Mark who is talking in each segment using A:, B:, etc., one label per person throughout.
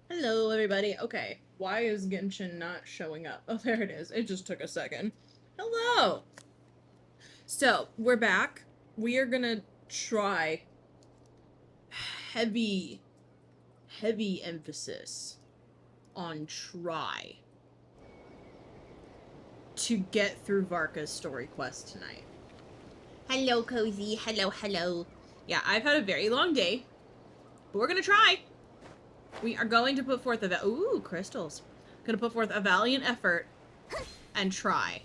A: Hello, everybody. Okay, why is Genshin not showing up? Oh, there it is. It just took a second. Hello! So, we're back. We are gonna try heavy emphasis on try to get through Varka's story quest tonight. Hello, Cozy. Hello. Yeah, I've had a very long day, but we're gonna try. We are going to put forth ooh, crystals. Gonna put forth a valiant effort and try.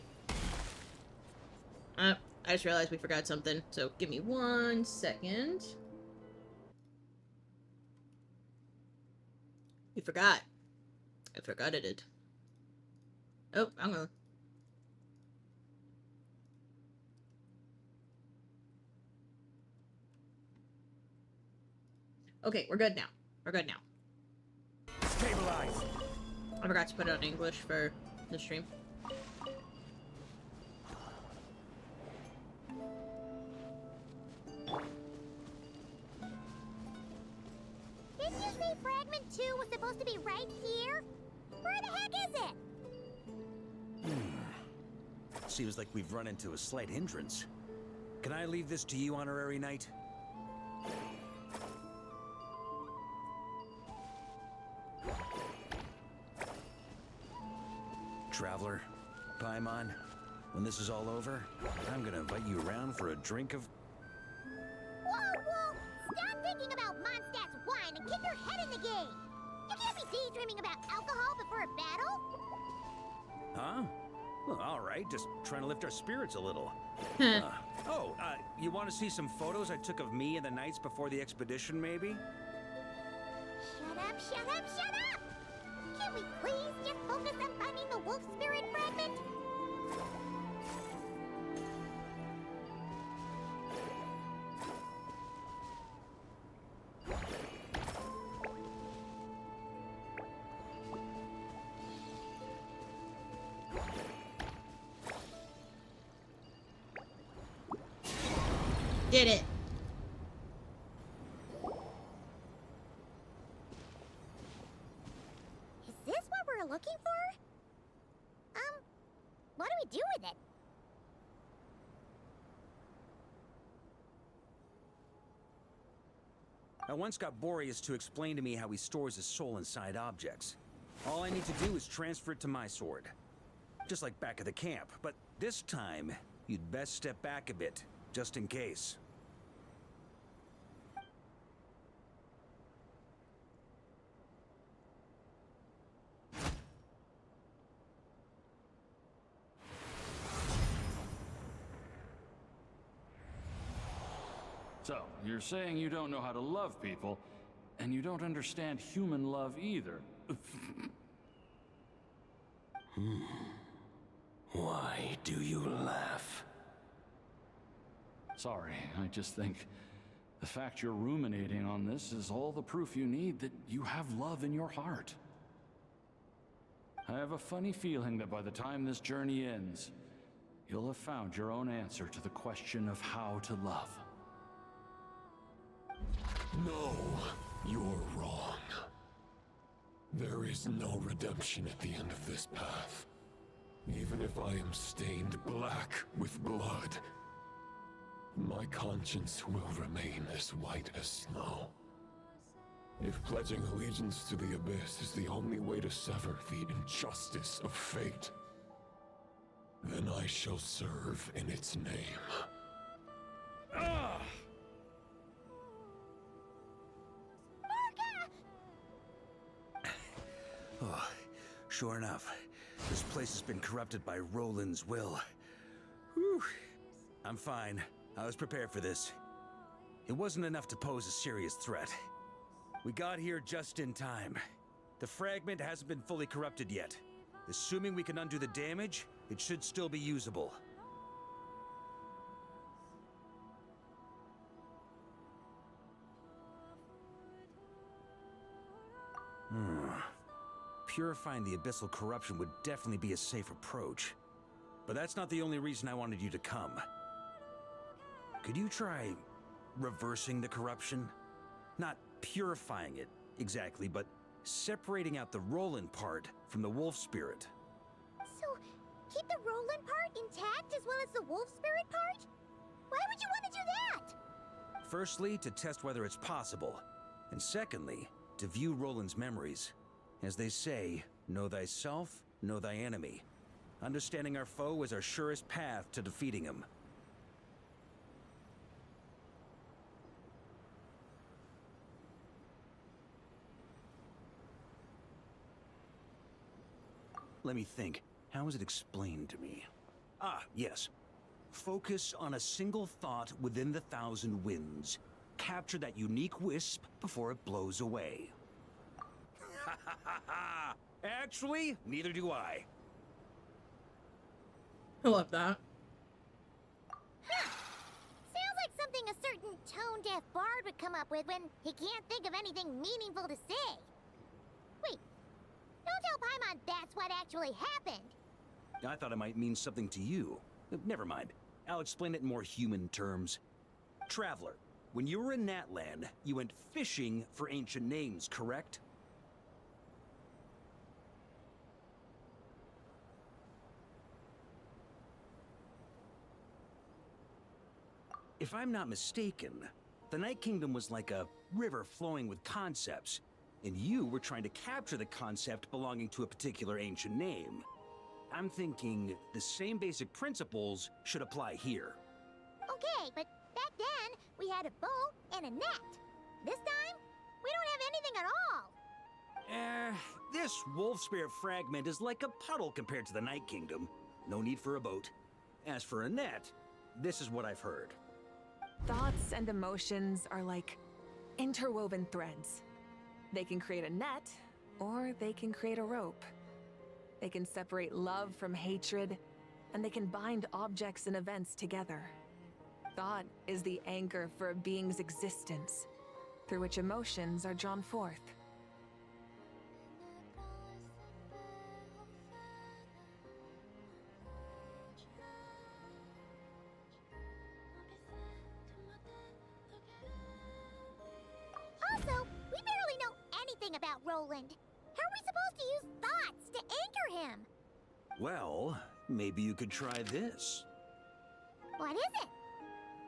A: I just realized we forgot something, so give me 1 second. We forgot. I forgot it. Oh, I'm gonna... Okay, we're good now.
B: Stabilize.
A: I forgot to put it on English for the stream.
C: Didn't you say Fragment 2 was supposed to be right here? Where the heck is it?
B: Seems like we've run into a slight hindrance. Can I leave this to you, Honorary Knight? Traveler, Paimon, when this is all over, I'm gonna invite you around for a drink of...
C: Whoa! Stop thinking about Mondstadt's wine and keep your head in the game! You can't be daydreaming about alcohol before a battle!
B: Huh? Well, alright, just trying to lift our spirits a little. You want to see some photos I took of me and the knights before the expedition, maybe?
C: Shut up! Can we please just focus on finding the wolf spirit fragment?
A: Did it.
C: Is this what we're looking for? What do we do with it?
B: I once got Boreas to explain to me how he stores his soul inside objects. All I need to do is transfer it to my sword. Just like back at the camp, but this time, you'd best step back a bit, just in case.
D: So, you're saying you don't know how to love people, and you don't understand human love either.
E: Why do you laugh?
D: Sorry, I just think the fact you're ruminating on this is all the proof you need that you have love in your heart. I have a funny feeling that by the time this journey ends, you'll have found your own answer to the question of how to love.
E: No, you're wrong. There is no redemption at the end of this path. Even if I am stained black with blood, my conscience will remain as white as snow. If pledging allegiance to the Abyss is the only way to sever the injustice of fate, then I shall serve in its name.
B: Oh, sure enough, this place has been corrupted by Roland's will. Whew. I'm fine. I was prepared for this. It wasn't enough to pose a serious threat. We got here just in time. The fragment hasn't been fully corrupted yet. Assuming we can undo the damage, it should still be usable. Purifying the abyssal corruption would definitely be a safe approach. But that's not the only reason I wanted you to come. Could you try reversing the corruption? Not purifying it, exactly, but separating out the Roland part from the wolf spirit.
C: So, keep the Roland part intact as well as the wolf spirit part? Why would you want to do that?
B: Firstly, to test whether it's possible. And secondly, to view Roland's memories. As they say, know thyself, know thy enemy. Understanding our foe is our surest path to defeating him. Let me think. How was it explained to me? Ah, yes. Focus on a single thought within the 1,000 winds. Capture that unique wisp before it blows away. Actually, neither do I.
A: I love that.
C: Sounds like something a certain tone-deaf bard would come up with when he can't think of anything meaningful to say. Wait, don't tell Paimon that's what actually happened.
B: I thought it might mean something to you. Never mind. I'll explain it in more human terms. Traveler, when you were in Natlan, you went fishing for ancient names, correct? If I'm not mistaken, the Night Kingdom was like a river flowing with concepts, and you were trying to capture the concept belonging to a particular ancient name. I'm thinking the same basic principles should apply here.
C: Okay, but back then, we had a bow and a net. This time, we don't have anything at all.
B: This wolf spirit fragment is like a puddle compared to the Night Kingdom. No need for a boat. As for a net, this is what I've heard.
F: Thoughts and emotions are like interwoven threads. They can create a net, or they can create a rope. They can separate love from hatred, and they can bind objects and events together. Thought is the anchor for a being's existence, through which emotions are drawn forth.
C: Also, we barely know anything about Roland. How are we supposed to use thoughts to anchor him?
B: Well, maybe you could try this.
C: What is it?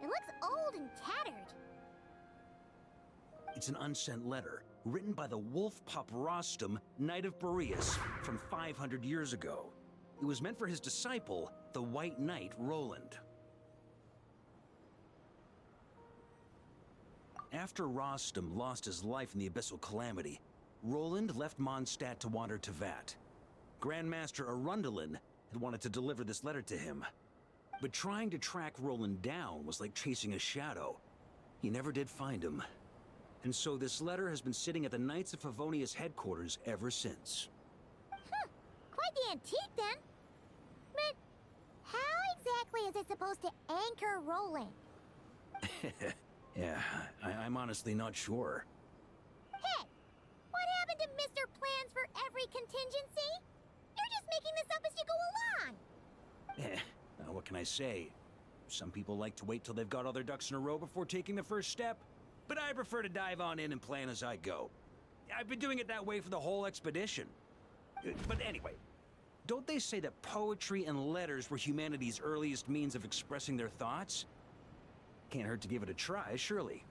C: It looks old and tattered.
B: It's an unsent letter, written by the wolf pup Rostam, Knight of Boreas, from 500 years ago. It was meant for his disciple, the White Knight Roland. After Rostam lost his life in the Abyssal Calamity, Roland left Mondstadt to wander to Vat. Grandmaster Arundelen had wanted to deliver this letter to him. But trying to track Roland down was like chasing a shadow. He never did find him. And so this letter has been sitting at the Knights of Favonius headquarters ever since.
C: Quite the antique, then. But how exactly is it supposed to anchor Roland?
B: Yeah, I'm honestly not sure.
C: Hey! What happened to Mr. Plans for every contingency? You're just making this up as you go along!
B: What can I say? Some people like to wait till they've got all their ducks in a row before taking the first step. But I prefer to dive on in and plan as I go. I've been doing it that way for the whole expedition. But anyway, don't they say that poetry and letters were humanity's earliest means of expressing their thoughts? Can't hurt to give it a try, surely.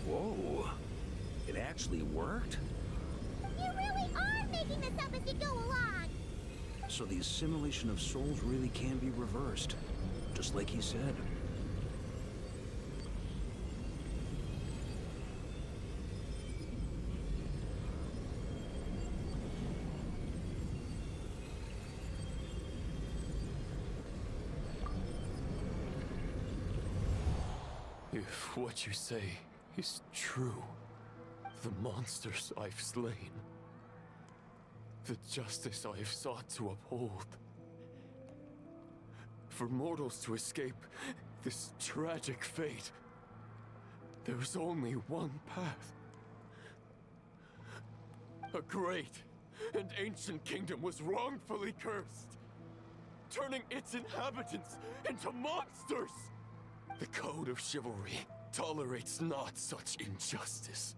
B: Whoa. It actually worked?
C: You really are making this up as you go along!
B: So the assimilation of souls really can be reversed, just like he said.
E: If what you say is true, the monsters I've slain, the justice I have sought to uphold, for mortals to escape this tragic fate, there's only one path. A great and ancient kingdom was wrongfully cursed, turning its inhabitants into monsters! The code of chivalry tolerates not such injustice.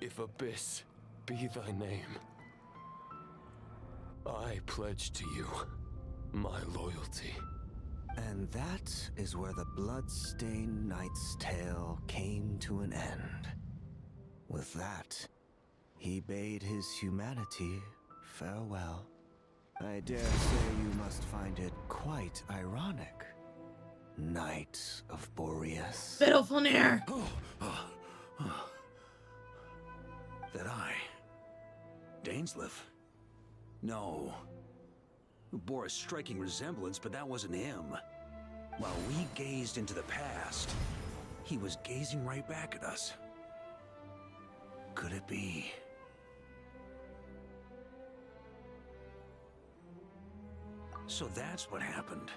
E: If Abyss be thy name, I pledge to you my loyalty.
G: And that is where the blood-stained knight's tale came to an end. With that, he bade his humanity farewell. I dare say you must find it quite ironic, Knight of Boreas.
A: Fiddlefulnir!
B: That I? Dainsleif? No. It bore a striking resemblance, but that wasn't him. While we gazed into the past, he was gazing right back at us. Could it be? So that's what happened.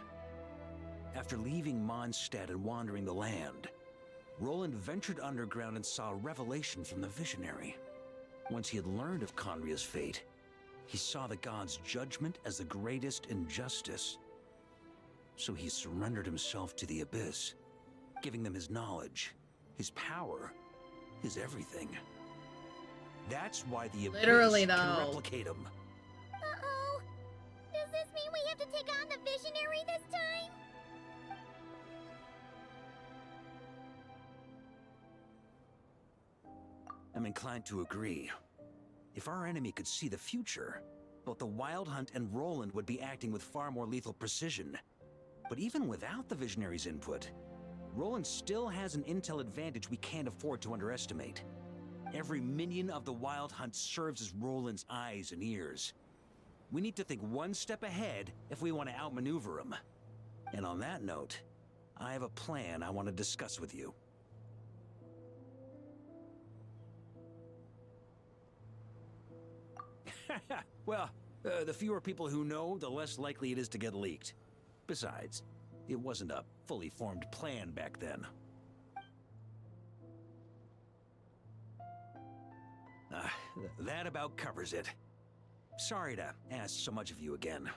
B: After leaving Mondstadt and wandering the land, Roland ventured underground and saw a revelation from the Visionary. Once he had learned of Conria's fate, he saw the gods' judgment as the greatest injustice. So he surrendered himself to the Abyss, giving them his knowledge, his power, his everything. That's why the Abyss
A: Literally,
B: can
A: though.
B: replicate him.
C: Uh-oh. Does this mean we have to take on the Visionary this time?
B: I'm inclined to agree. If our enemy could see the future, both the Wild Hunt and Roland would be acting with far more lethal precision. But even without the Visionary's input, Roland still has an intel advantage we can't afford to underestimate. Every minion of the Wild Hunt serves as Roland's eyes and ears. We need to think one step ahead if we want to outmaneuver him. And on that note, I have a plan I want to discuss with you. Well, the fewer people who know, the less likely it is to get leaked. Besides, it wasn't a fully formed plan back then. That about covers it. Sorry to ask so much of you again.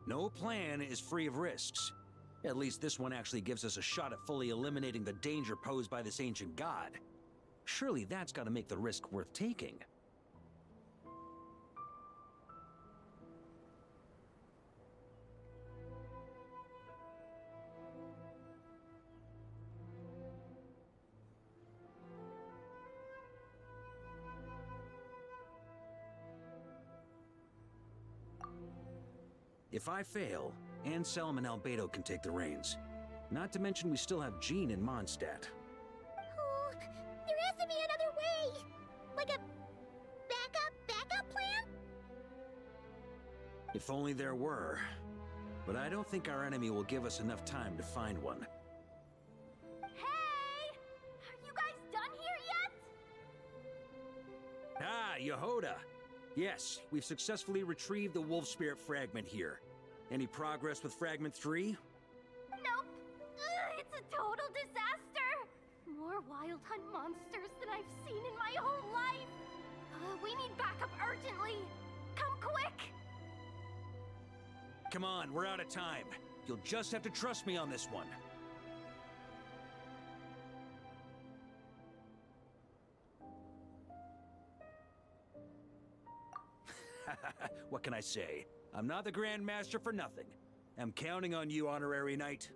B: No plan is free of risks. At least this one actually gives us a shot at fully eliminating the danger posed by this ancient god. Surely that's got to make the risk worth taking. If I fail, Anselm and Albedo can take the reins. Not to mention we still have Jean in Mondstadt.
C: Oh, there has to be another way! Like a backup plan?
B: If only there were. But I don't think our enemy will give us enough time to find one.
C: Hey! Are you guys done here yet?
B: Ah, Yehoda! Yes, we've successfully retrieved the Wolf Spirit fragment here. Any progress with Fragment 3?
C: Nope. It's a total disaster! More Wild Hunt monsters than I've seen in my whole life! We need backup urgently! Come quick!
B: Come on, we're out of time. You'll just have to trust me on this one. What can I say? I'm not the Grand Master for nothing. I'm counting on you, Honorary Knight.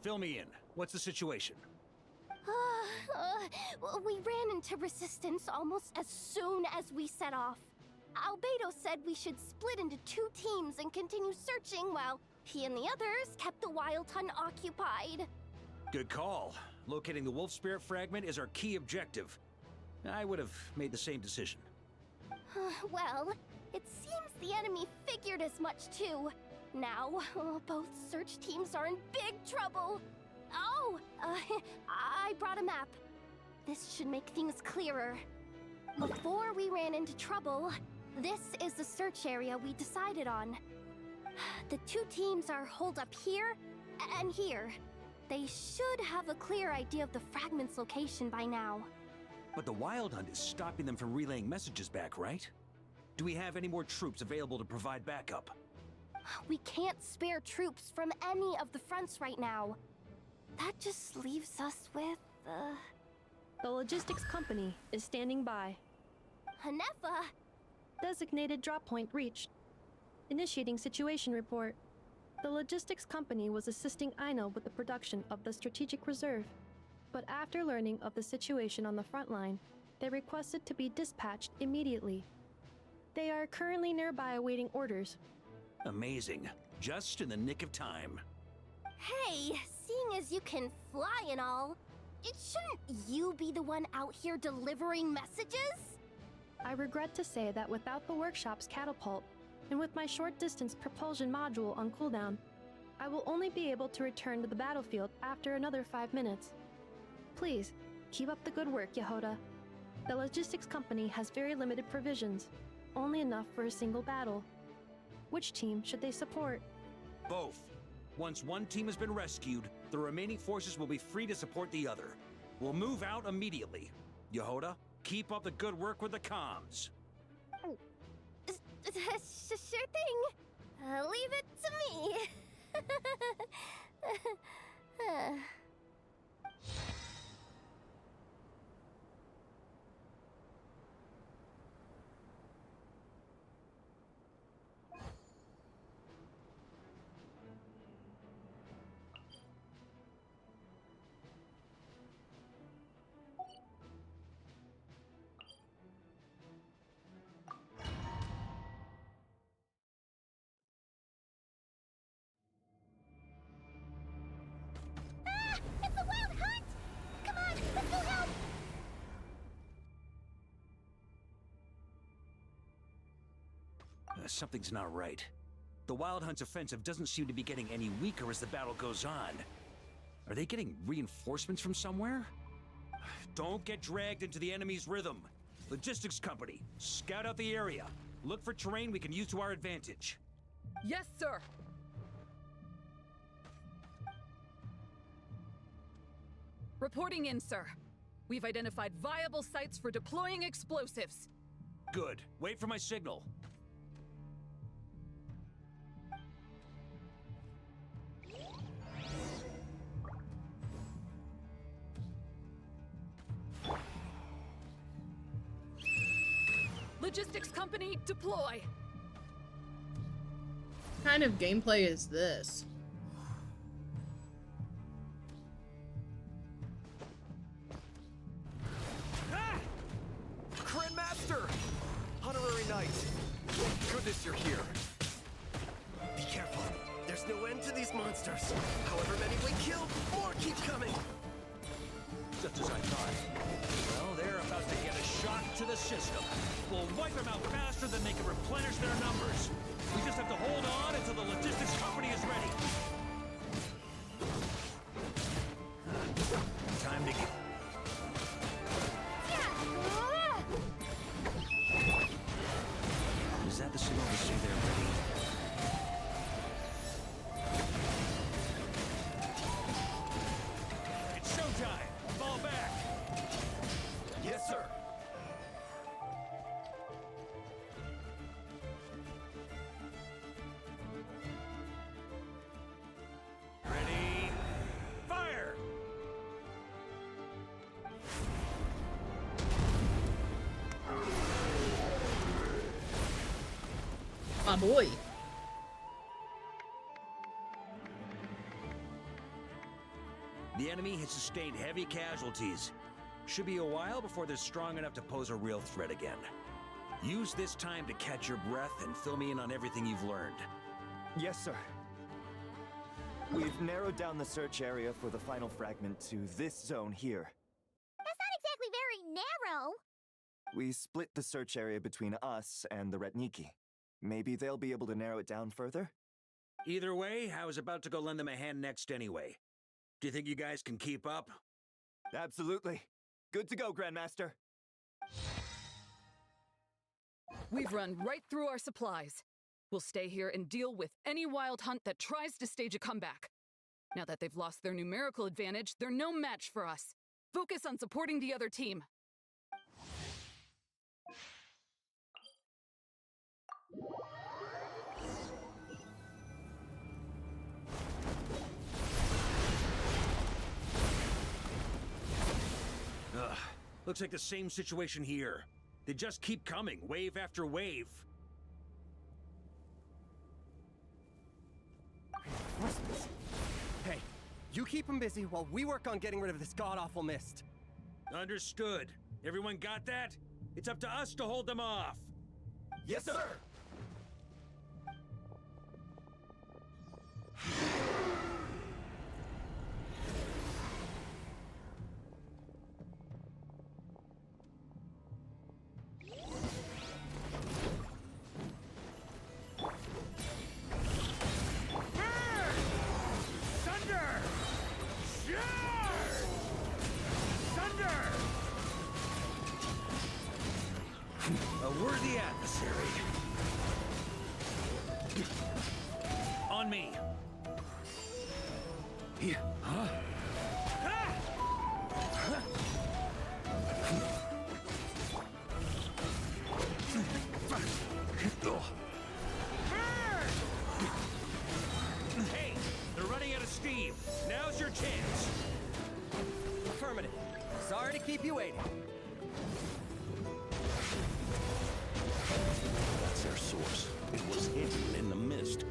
B: Fill me in. What's the situation?
C: We ran into resistance almost as soon as we set off. Albedo said we should split into 2 teams and continue searching while he and the others kept the Wild Hunt occupied.
B: Good call. Locating the Wolf Spirit fragment is our key objective. I would have made the same decision.
C: Well, it seems the enemy figured as much too. Now, both search teams are in big trouble. Oh, I brought a map. This should make things clearer. Before we ran into trouble, this is the search area we decided on. The 2 teams are holed up here and here. They should have a clear idea of the fragment's location by now.
B: But the Wild Hunt is stopping them from relaying messages back, right? Do we have any more troops available to provide backup?
C: We can't spare troops from any of the fronts right now. That just leaves us with,
H: The logistics company is standing by.
C: Hanefa!
H: Designated drop point reached. Initiating situation report. The logistics company was assisting Aino with the production of the strategic reserve. But after learning of the situation on the front line, they requested to be dispatched immediately. They are currently nearby awaiting orders.
B: Amazing. Just in the nick of time.
C: Hey, seeing as you can fly and all, shouldn't you be the one out here delivering messages?
H: I regret to say that without the workshop's catapult, and with my short-distance propulsion module on cooldown, I will only be able to return to the battlefield after another 5 minutes. Please, keep up the good work, Yehoda. The logistics company has very limited provisions, only enough for a single battle. Which team should they support?
B: Both. Once one team has been rescued, the remaining forces will be free to support the other. We'll move out immediately. Yehoda, keep up the good work with the comms.
C: Sure thing. Leave it to me. It's a wild hunt! Come on, let's go help!
B: Something's not right. The Wild Hunt's offensive doesn't seem to be getting any weaker as the battle goes on. Are they getting reinforcements from somewhere? Don't get dragged into the enemy's rhythm. Logistics company, scout out the area. Look for terrain we can use to our advantage.
I: Yes, sir. Reporting in, sir. We've identified viable sites for deploying explosives.
B: Good. Wait for my signal.
I: Logistics company, deploy!
A: What kind of gameplay is this?
J: Grandmaster! Honorary Knight! Goodness you're here! Be careful. There's no end to these monsters. However many we kill, more keep coming!
B: Just as I thought. Well, they're about to get a shock to the system. We'll wipe them out faster than they can replenish their numbers. We just have to hold on until the logistics company is ready. Time to get... Is that the signal to say they're ready? It's showtime! Fall back!
J: Yes, sir!
B: Ready? Fire!
A: My boy.
B: The enemy has sustained heavy casualties. Should be a while before they're strong enough to pose a real threat again. Use this time to catch your breath and fill me in on everything you've learned.
J: Yes, sir. We've narrowed down the search area for the final fragment to this zone here.
C: That's not exactly very narrow.
J: We split the search area between us and the Retniki. Maybe they'll be able to narrow it down further?
B: Either way, I was about to go lend them a hand next anyway. Do you think you guys can keep up?
J: Absolutely. Good to go, Grandmaster.
I: We've run right through our supplies. We'll stay here and deal with any wild hunt that tries to stage a comeback. Now that they've lost their numerical advantage, they're no match for us. Focus on supporting the other team.
B: Ugh. Looks like the same situation here. They just keep coming, wave after wave.
K: Reinforcements. Hey, you keep them busy while we work on getting rid of this god-awful mist.
B: Understood. Everyone got that? It's up to us to hold them off.
J: Yes, sir!
B: A worthy adversary. On me. Yeah. Huh? Hey, they're running out of steam. Now's your chance.
K: Affirmative. Sorry to keep you waiting.
L: That's their source. It was hidden in the mist.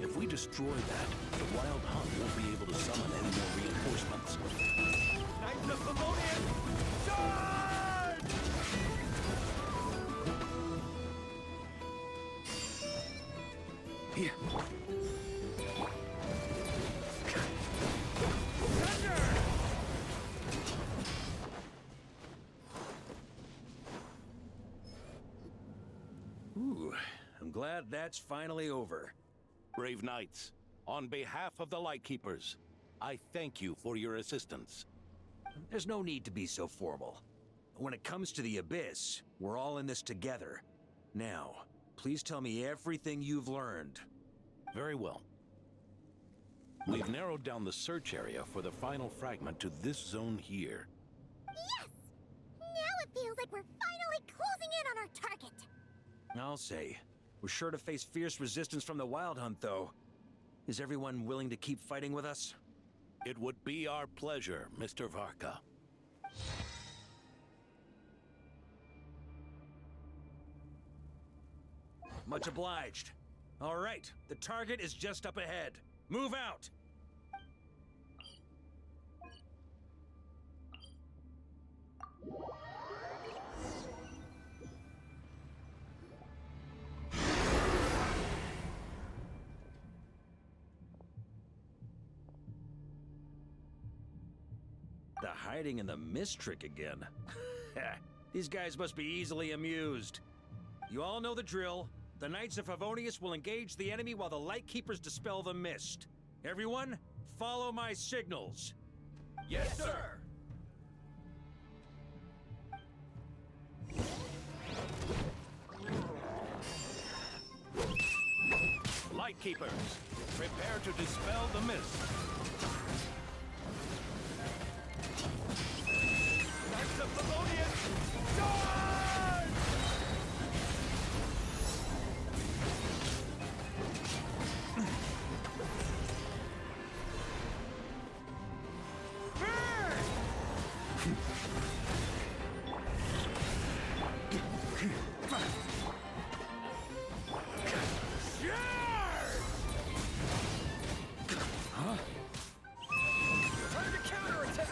L: If we destroy that, the Wild Hunt won't be able to summon any more reinforcements.
K: Knights of Favonian! Charge!
L: Here.
B: Ooh, I'm glad that's finally over.
L: Brave knights, on behalf of the Lightkeepers, I thank you for your assistance.
B: There's no need to be so formal. When it comes to the Abyss, we're all in this together. Now, please tell me everything you've learned.
L: Very well. We've narrowed down the search area for the final fragment to this zone here.
C: Yes! Now it feels like we're finally closing in on our target.
B: I'll say. We're sure to face fierce resistance from the Wild Hunt, though. Is everyone willing to keep fighting with us?
L: It would be our pleasure, Mr. Varka.
B: Much obliged. All right, the target is just up ahead. Move out! The hiding in the mist trick again. These guys must be easily amused. You all know the drill. The Knights of Favonius will engage the enemy while the Lightkeepers dispel the mist. Everyone, follow my signals.
J: Yes, sir!
L: Lightkeepers, prepare to dispel the mist.
J: Knights of Favonius, charge! Time to counterattack!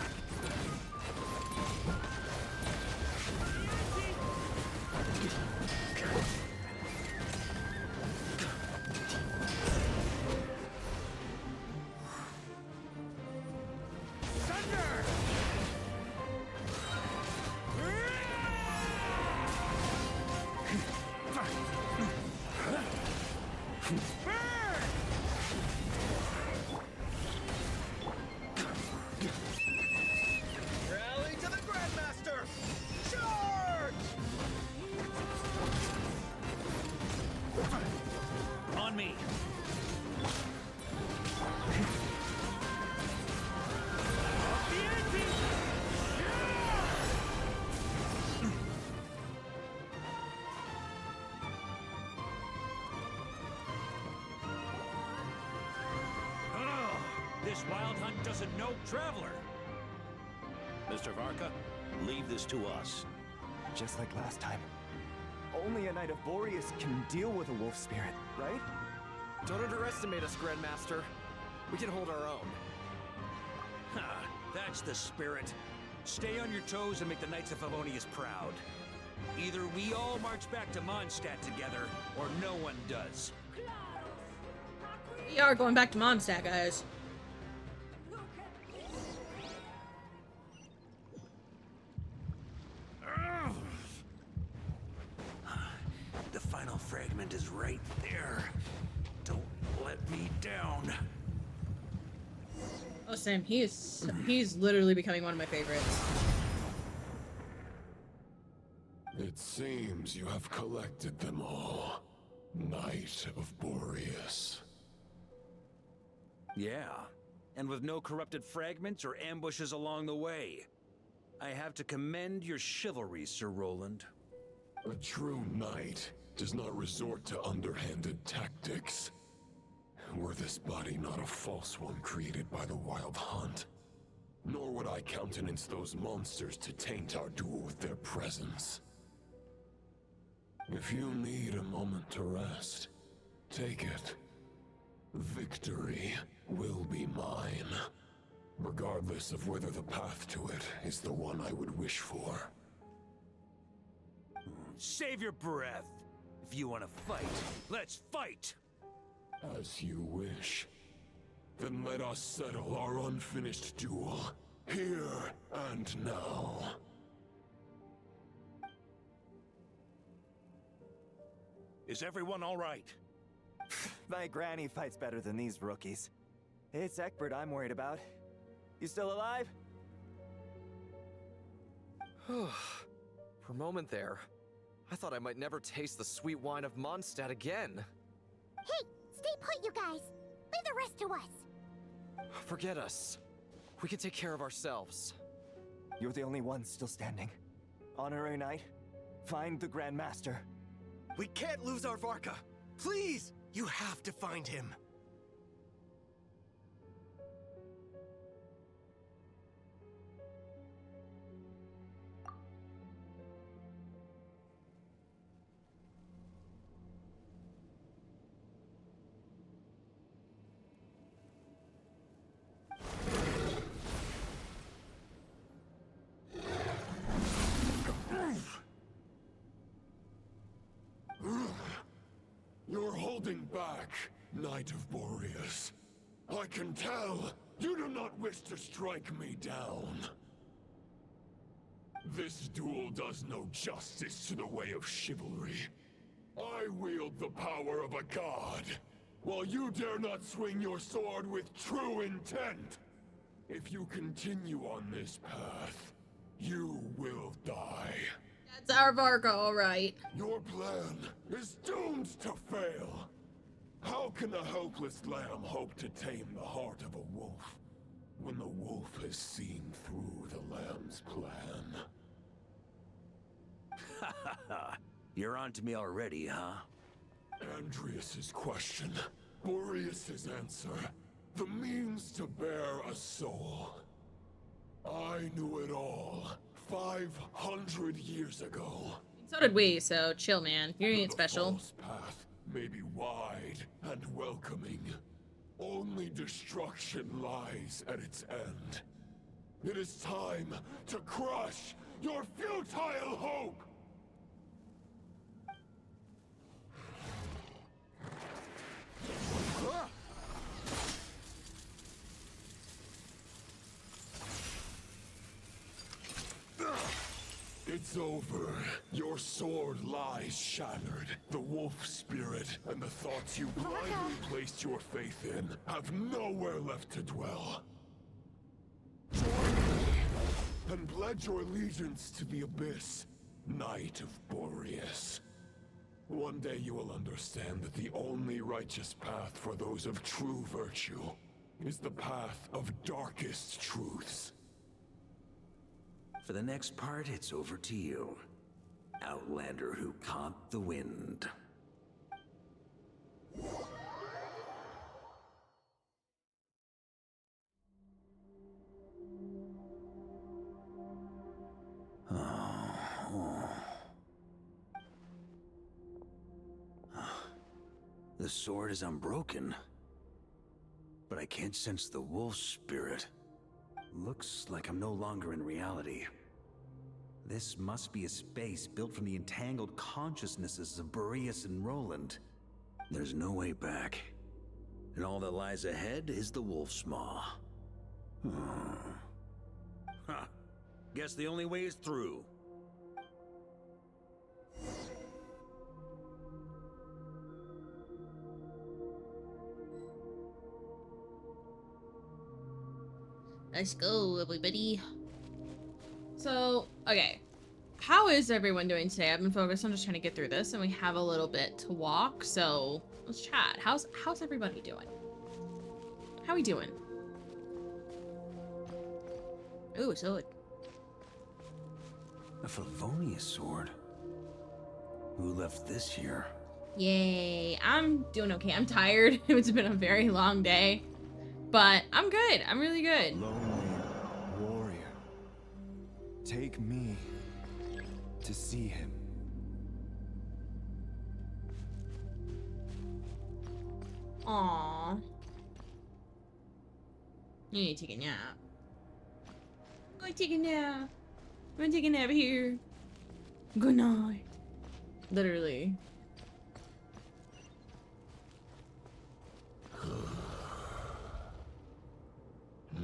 J: Thunder! Burn! Rally to the Grandmaster! Charge!
B: On me. This Wild Hunt doesn't know Traveler.
L: Mr. Varka, leave this to us.
K: Just like last time. Only a Knight of Boreas can deal with a wolf spirit, right?
J: Don't underestimate us, Grandmaster. We can hold our own.
B: Ha! That's the spirit. Stay on your toes and make the Knights of Favonius proud. Either we all march back to Mondstadt together, or no one does.
A: We are going back to Mondstadt, guys.
B: The final fragment is right there. Don't let me down.
A: Oh, Sam, he's literally becoming one of my favorites.
E: It seems you have collected them all, Knight of Boreas.
B: Yeah, and with no corrupted fragments or ambushes along the way. I have to commend your chivalry, Sir Roland.
E: A true knight does not resort to underhanded tactics. Were this body not a false one created by the Wild Hunt, nor would I countenance those monsters to taint our duel with their presence. If you need a moment to rest, take it. Victory will be mine, regardless of whether the path to it is the one I would wish for.
B: Save your breath. If you want to fight, let's fight!
E: As you wish. Then let us settle our unfinished duel, here and now.
L: Is everyone all right?
K: My granny fights better than these rookies. It's Egbert I'm worried about. You still alive?
M: For a moment there, I thought I might never taste the sweet wine of Mondstadt again.
C: Hey, stay put, you guys. Leave the rest to us.
M: Forget us. We can take care of ourselves.
N: You're the only one still standing. Honorary Knight, find the Grand Master.
J: We can't lose our Varka. Please, you have to find him.
E: You're holding back, Knight of Boreas. I can tell you do not wish to strike me down. This duel does no justice to the way of chivalry. I wield the power of a god, while you dare not swing your sword with true intent. If you continue on this path, you will die.
A: That's our Varka, alright.
E: Your plan is doomed to fail. How can a helpless lamb hope to tame the heart of a wolf, when the wolf has seen through the lamb's plan?
B: Ha ha ha. You're on to me already, huh?
E: Andreas's question, Boreas's answer, the means to bear a soul. I knew it all 500 years ago.
A: So did we, so chill, man. You ain't special.
E: The path may be wide and welcoming. Only destruction lies at its end. It is time to crush your futile hope! It's over. Your sword lies shattered. The wolf spirit and the thoughts you blindly placed your faith in have nowhere left to dwell. Join me and pledge your allegiance to the abyss, Knight of Boreas. One day you will understand that the only righteous path for those of true virtue is the path of darkest truths.
B: For the next part, it's over to you. Outlander who caught the wind. The sword is unbroken, but I can't sense the wolf spirit. Looks like I'm no longer in reality. This must be a space built from the entangled consciousnesses of Boreas and Roland. There's no way back. And all that lies ahead is the wolf's maw. Huh. Guess the only way is through.
A: Let's go, everybody. So, okay. How is everyone doing today? I've been focused on just trying to get through this, and we have a little bit to walk, so let's chat. How's everybody doing? How we doing? Ooh, sword.
B: A Favonius sword? Who left this here?
A: Yay. I'm doing okay. I'm tired. It's been a very long day. But I'm good. I'm really good.
N: Lonely warrior, take me to see him.
A: Aww. You need to take a nap. I'm going to take a nap. I'm going to take a nap here. Good night. Literally.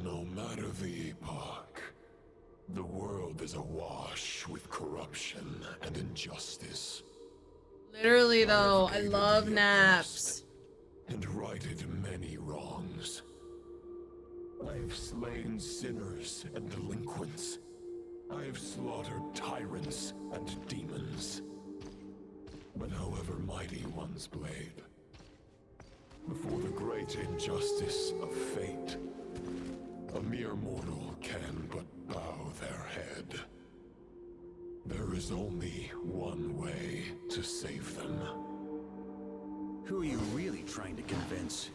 E: No matter the epoch, the world is awash with corruption and injustice.
A: Literally, though, I love naps.
E: And righted many wrongs. I've slain sinners and delinquents, I've slaughtered tyrants and demons. But however mighty one's blade, before the great injustice of fate, a mere mortal can but bow their head. There is only one way to save them.
B: Who are you really trying to convince?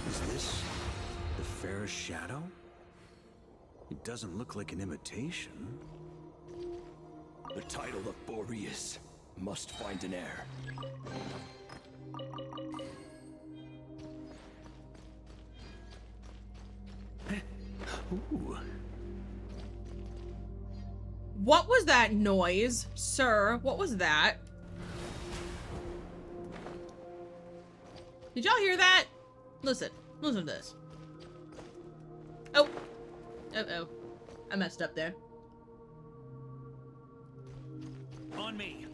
B: Is this the fairest shadow? It doesn't look like an imitation.
L: The title of Boreas must find an heir.
B: Ooh.
A: What was that noise, sir? What was that? Did y'all hear that? Listen. Listen to this. Oh. Uh-oh. I messed up there.
B: On me.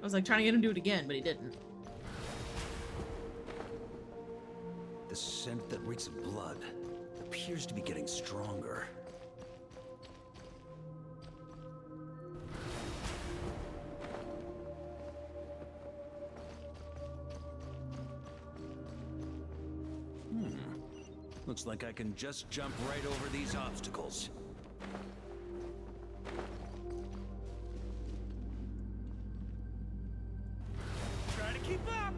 A: I was like trying to get him to do it again, but he didn't.
B: The scent that reeks of blood appears to be getting stronger. Looks like I can just jump right over these obstacles.
L: Try to keep up.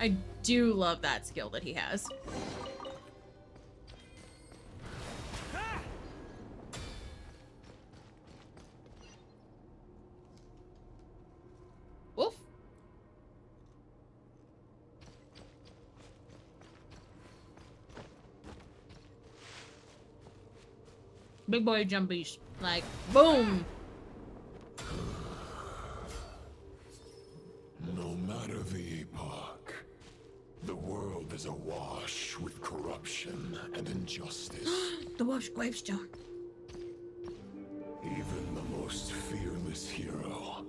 A: I do love that skill that he has. Wolf. Big boy jumpies. Like, boom!
E: No matter the epoch, the world is awash with corruption and injustice.
A: The Wash Gravestone.
E: Even the most fearless hero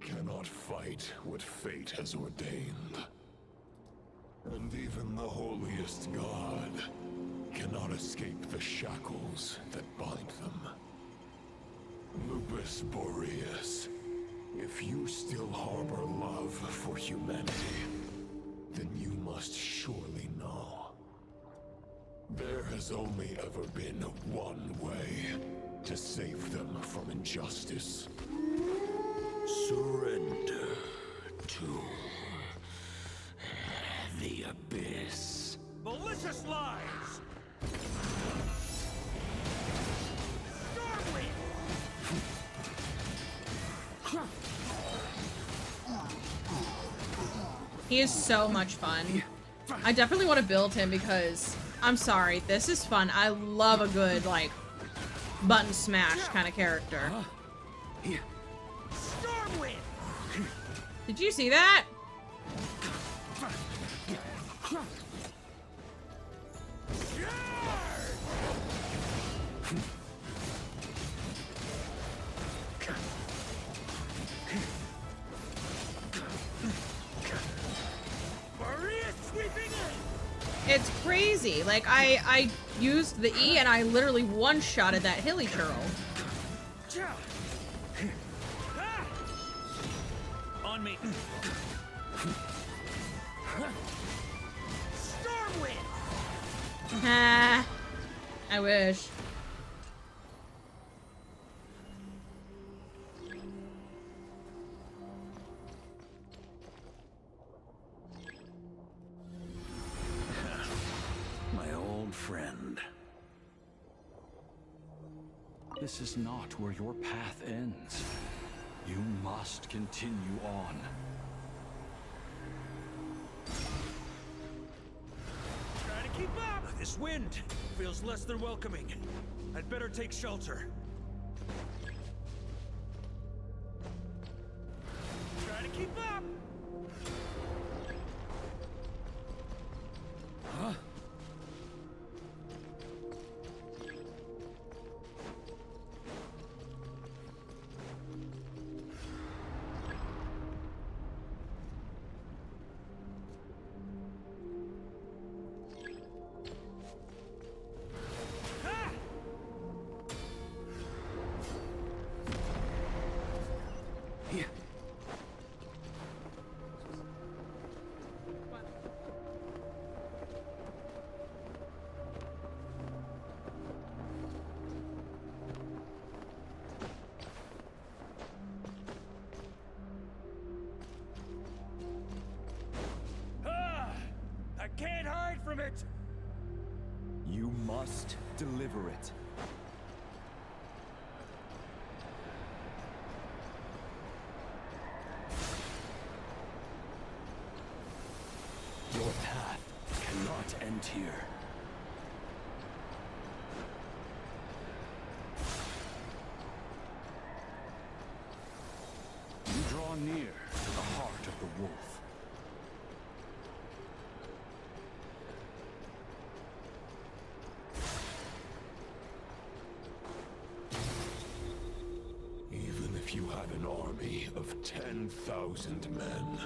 E: cannot fight what fate has ordained. And even the holiest god cannot escape the shackles that bind them. Lupus Boreas, if you still harbor love for humanity, then you must surely know. There has only ever been one way to save them from injustice.
L: Surrender to the abyss.
B: Malicious lies!
A: He is so much fun. I definitely want to build him because, I'm sorry, this is fun. I love a good, like, button smash kind of character. Did you see that? It's crazy. Like, I used the E and I literally one-shotted that hilly churl.
B: On me.
A: Ah, I wish.
L: friend.
D: This is not where your path ends. You must continue on.
B: Try to keep up! This wind feels less than welcoming. I'd better take shelter. Try to keep up! Huh? I can't hide from it!
N: You must deliver it.
D: Your path cannot end here. You draw near to the heart of the wolf.
E: Even if you had an army of 10,000 men,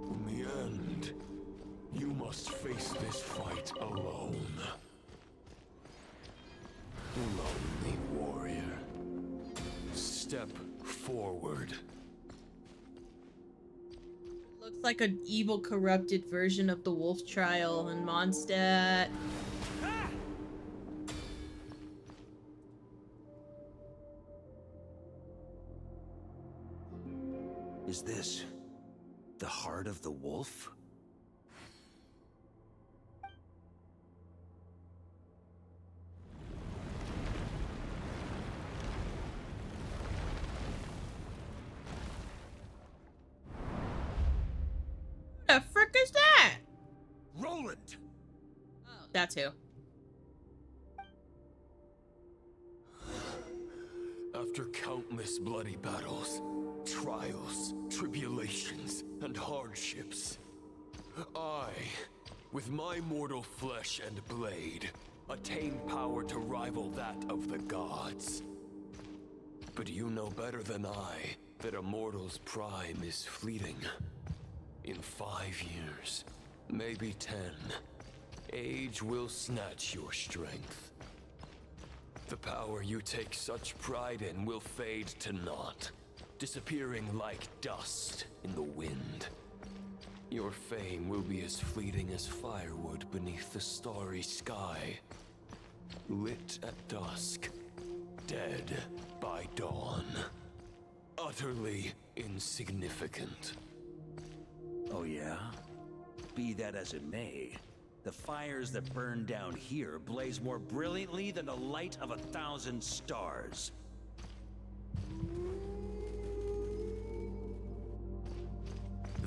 E: in the end, you must face this fight alone. Lonely warrior. Step forward.
A: Looks like an evil, corrupted version of the Wolf Trial in Mondstadt.
B: Is this the heart of the wolf?
A: What the frick is that?
B: Roland!
A: Oh, that's who.
E: After countless bloody battles, trials, tribulations, and hardships, I, with my mortal flesh and blade, attained power to rival that of the gods. But you know better than I that a mortal's prime is fleeting. In 5 years, maybe 10, age will snatch your strength. The power you take such pride in will fade to naught, disappearing like dust in the wind. Your fame will be as fleeting as firewood beneath the starry sky, lit at dusk, dead by dawn. Utterly insignificant.
B: Oh yeah? Be that as it may, the fires that burn down here blaze more brilliantly than the light of 1,000 stars.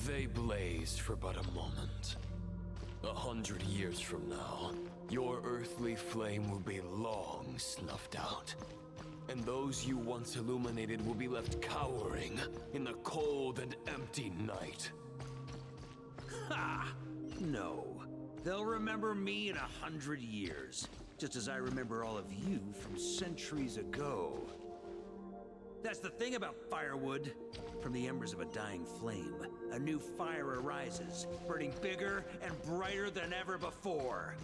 E: They blaze for but a moment. 100 years from now, your earthly flame will be long snuffed out. And those you once illuminated will be left cowering in the cold and empty night.
B: Ha! No. They'll remember me in 100 years, just as I remember all of you from centuries ago. That's the thing about firewood. From the embers of a dying flame, a new fire arises, burning bigger and brighter than ever before.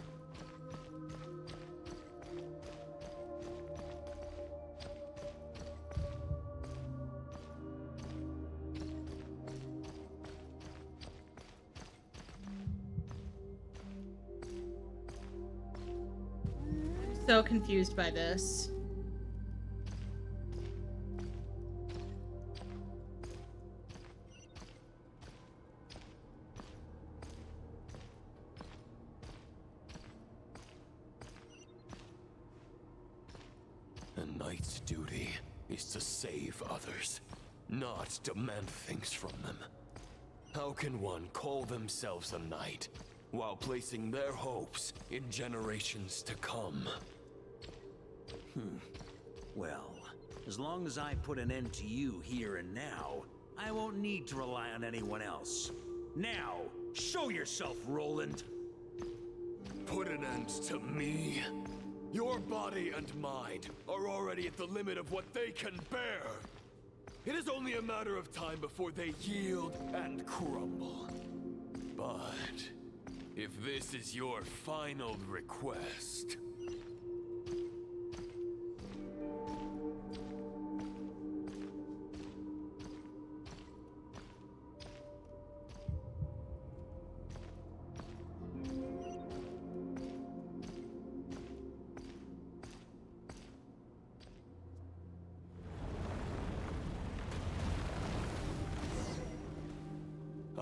A: I'm so confused by this.
E: knight's duty is to save others, not demand things from them. How can one call themselves a knight while placing their hopes in generations to come?
B: Well, as long as I put an end to you here and now, I won't need to rely on anyone else. Now, show yourself, Roland!
E: Put an end to me? Your body and mind are already at the limit of what they can bear. It is only a matter of time before they yield and crumble. But if this is your final request...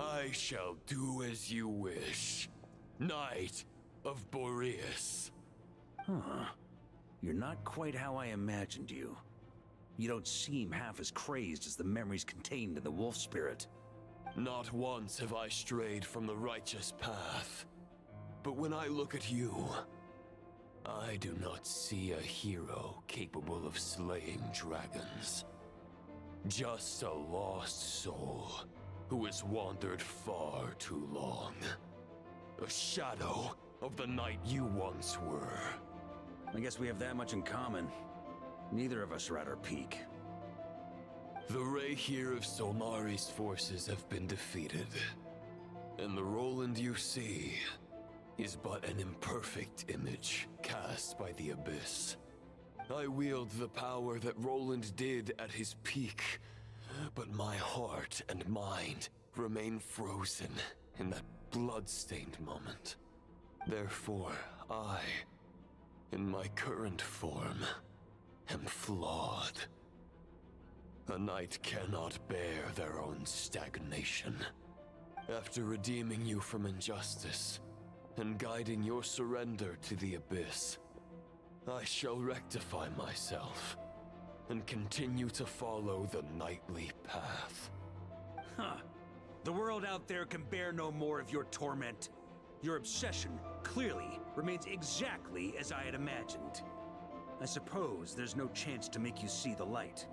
E: I shall do as you wish, Knight of Boreas.
B: Huh. You're not quite how I imagined you. You don't seem half as crazed as the memories contained in the wolf spirit.
E: Not once have I strayed from the righteous path. But when I look at you, I do not see a hero capable of slaying dragons. Just a lost soul who has wandered far too long. A shadow of the knight you once were.
B: I guess we have that much in common. Neither of us are at our peak.
E: The ray here of Solmari's forces have been defeated. And the Roland you see is but an imperfect image cast by the Abyss. I wield the power that Roland did at his peak, but my heart and mind remain frozen in that blood-stained moment. Therefore, I, in my current form, am flawed. A knight cannot bear their own stagnation. After redeeming you from injustice and guiding your surrender to the Abyss, I shall rectify myself and continue to follow the knightly path.
B: Huh. The world out there can bear no more of your torment. Your obsession clearly remains exactly as I had imagined. I suppose there's no chance to make you see the light.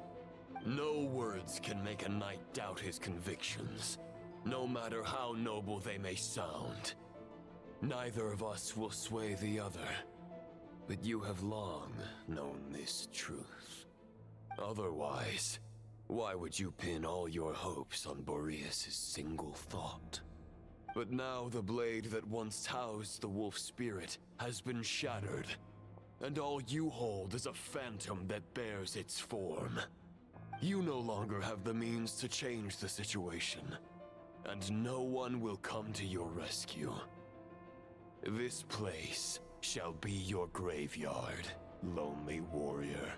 E: No words can make a knight doubt his convictions, no matter how noble they may sound. Neither of us will sway the other, but you have long known this truth. Otherwise, why would you pin all your hopes on Boreas' single thought? But now the blade that once housed the wolf spirit has been shattered, and all you hold is a phantom that bears its form. You no longer have the means to change the situation, and no one will come to your rescue. This place shall be your graveyard, lonely warrior.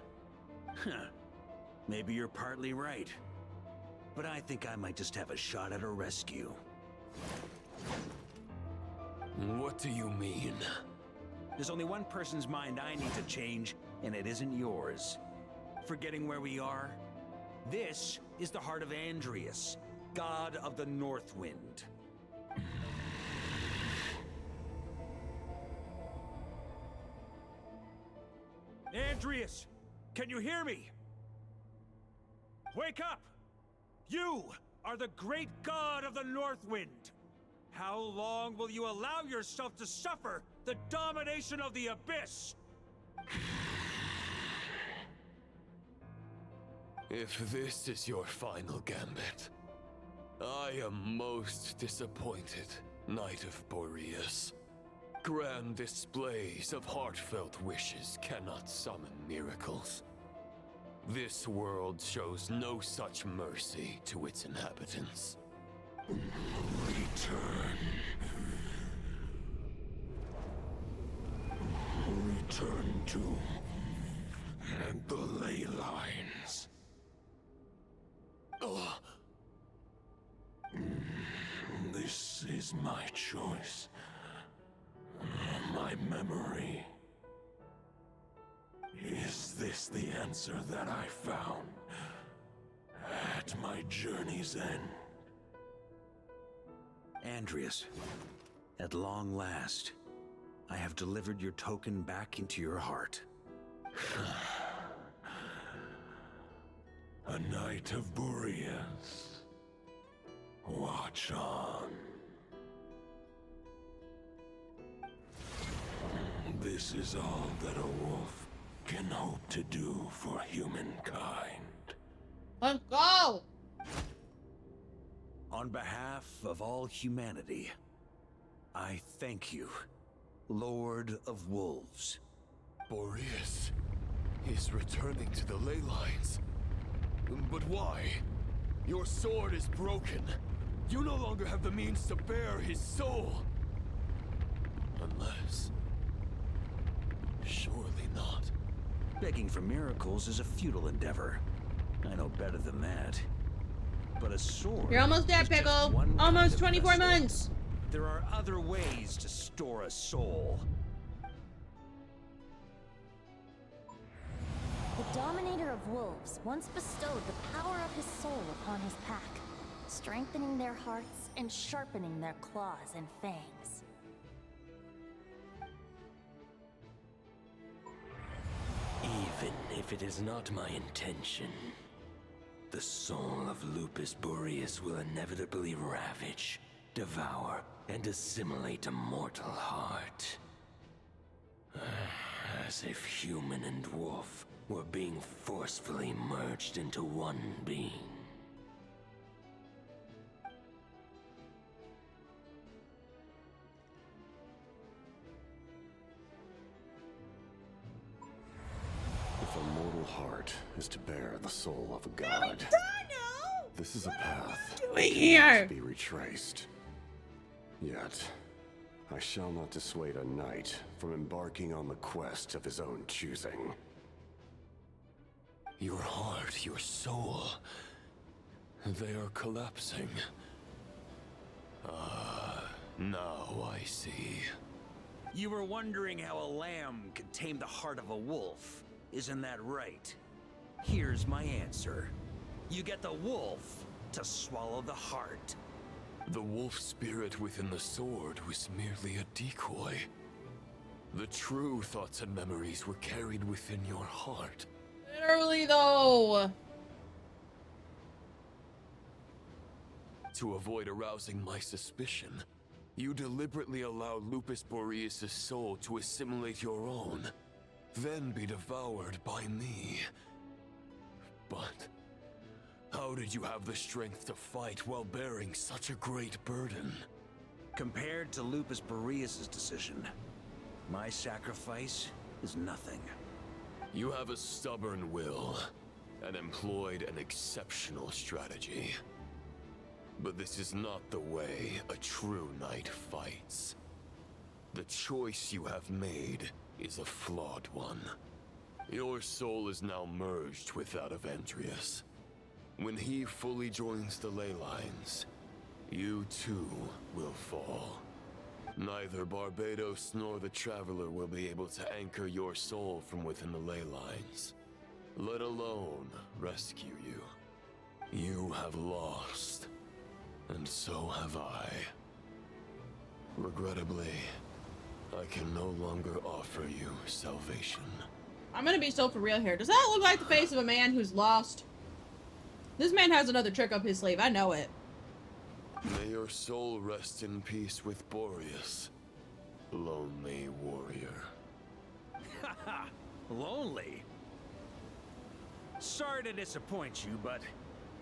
B: Huh. Maybe you're partly right. But I think I might just have a shot at a rescue.
E: What do you mean?
B: There's only one person's mind I need to change, and it isn't yours. Forgetting where we are? This is the heart of Andrias, god of the North Wind. Andrias! Can you hear me? Wake up! You are the great god of the North Wind! How long will you allow yourself to suffer the domination of the Abyss?
E: If this is your final gambit, I am most disappointed, Knight of Boreas. Grand displays of heartfelt wishes cannot summon miracles. This world shows no such mercy to its inhabitants. Return. Return to... and the ley lines. This is my choice. My memory. Is this the answer that I found at my journey's end?
B: Andreas, at long last, I have delivered your token back into your heart.
E: A knight of Boreas. Watch on. This is all that a wolf can hope to do for humankind.
A: Let's go!
B: On behalf of all humanity, I thank you, Lord of Wolves.
E: Boreas is returning to the ley lines. But why? Your sword is broken. You no longer have the means to bear his soul. Unless... surely not.
B: Begging for miracles is a futile endeavor. I know better than that. But a sword...
A: You're almost there,
B: is just
A: Pickle!
B: one kind
A: Almost
B: of
A: 24
B: vessel.
A: months!
B: There are other ways to store a soul.
C: The Dominator of Wolves once bestowed the power of his soul upon his pack, strengthening their hearts and sharpening their claws and fangs.
J: Even if it is not my intention, the soul of Lupus Boreas will inevitably ravage, devour, and assimilate a mortal heart. As if human and wolf were being forcefully merged into one being.
E: If a mortal heart is to bear the soul of a god, this is a path that
A: doing
E: cannot
A: here?
E: be retraced. Yet, I shall not dissuade a knight from embarking on the quest of his own choosing.
J: Your heart, your soul, they are collapsing. Now I see.
B: You were wondering how a lamb could tame the heart of a wolf. Isn't that right? Here's my answer. You get the wolf to swallow the heart.
E: The wolf spirit within the sword was merely a decoy. The true thoughts and memories were carried within your heart.
A: Literally, though.
E: To avoid arousing my suspicion, you deliberately allow Lupus Boreas' soul to assimilate your own, then be devoured by me. But how did you have the strength to fight while bearing such a great burden?
B: Compared to Lupus Boreas' decision, my sacrifice is nothing.
E: You have a stubborn will and employed an exceptional strategy. But this is not the way a true knight fights. The choice you have made is a flawed one. Your soul is now merged with that of Andreas. When he fully joins the ley lines, you too will fall. Neither Barbados nor the Traveler will be able to anchor your soul from within the ley lines, let alone rescue you. You have lost, and so have I. Regrettably, I can no longer offer you salvation.
A: I'm gonna be so for real here. Does that look like the face of a man who's lost? This man has another trick up his sleeve. I know it.
E: May your soul rest in peace with Boreas, lonely warrior.
B: Haha, lonely? Sorry to disappoint you, but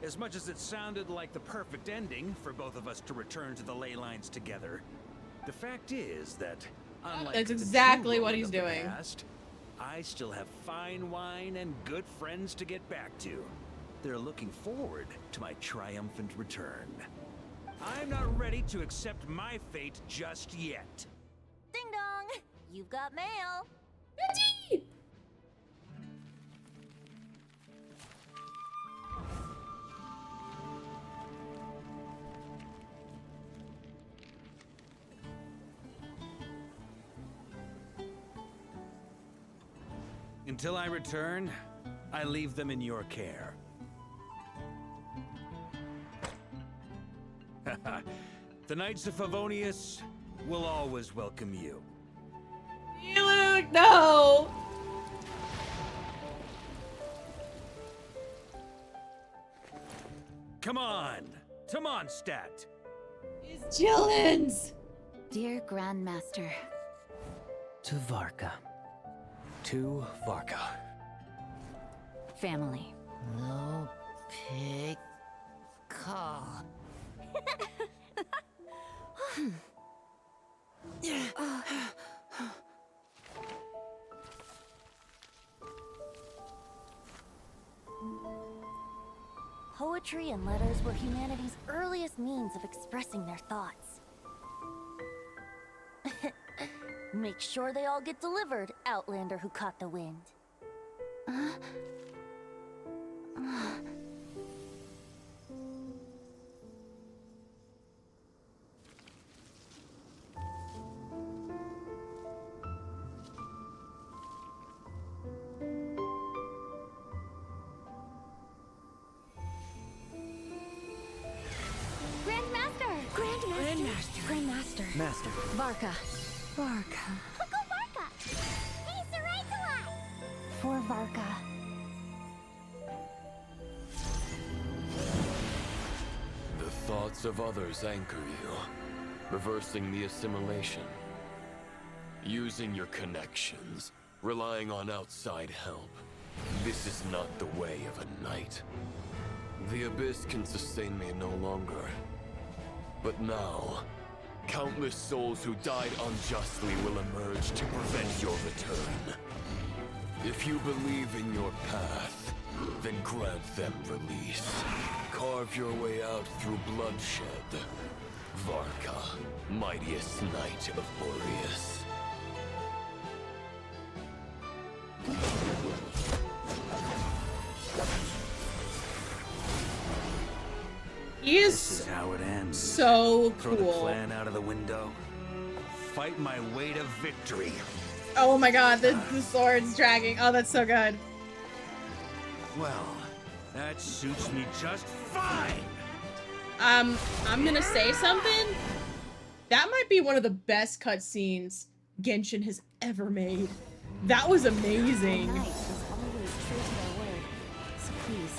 B: as much as it sounded like the perfect ending for both of us to return to the ley lines together, the fact is that, unlike
A: That's
B: the
A: exactly
B: true
A: what
B: Roland
A: he's
B: of the
A: doing.
B: past, I still have fine wine and good friends to get back to. They're looking forward to my triumphant return. I'm not ready to accept my fate just yet.
C: Ding dong! You've got mail!
B: Until I return, I leave them in your care. The Knights of Favonius will always welcome you.
A: Luke, no!
B: Come on! To Mondstadt!
A: It's Jillins!
O: Dear Grandmaster.
G: To Varka. To Varka.
O: Family.
P: No pig call.
C: Poetry and letters were humanity's earliest means of expressing their thoughts. Make sure they all get delivered, Outlander who caught the wind.
O: Grandmaster.
G: Master.
O: Varka.
C: Uncle Varka! He's the right one! For Varka.
E: The thoughts of others anchor you, reversing the assimilation. Using your connections, relying on outside help. This is not the way of a knight. The Abyss can sustain me no longer. But now, countless souls who died unjustly will emerge to prevent your return. If you believe in your path, then grant them release. Carve your way out through bloodshed. Varka, mightiest knight of Boreas.
A: He is
B: This is how it ends.
A: so
B: Throw the
A: cool.
B: plan out of the window. Fight my way to victory.
A: Oh my god, the sword's dragging. Oh, that's so good.
B: Well, that suits me just fine.
A: I'm gonna say something. That might be one of the best cutscenes Genshin has ever made. That was amazing.
O: The Knight was always true to their word. So please,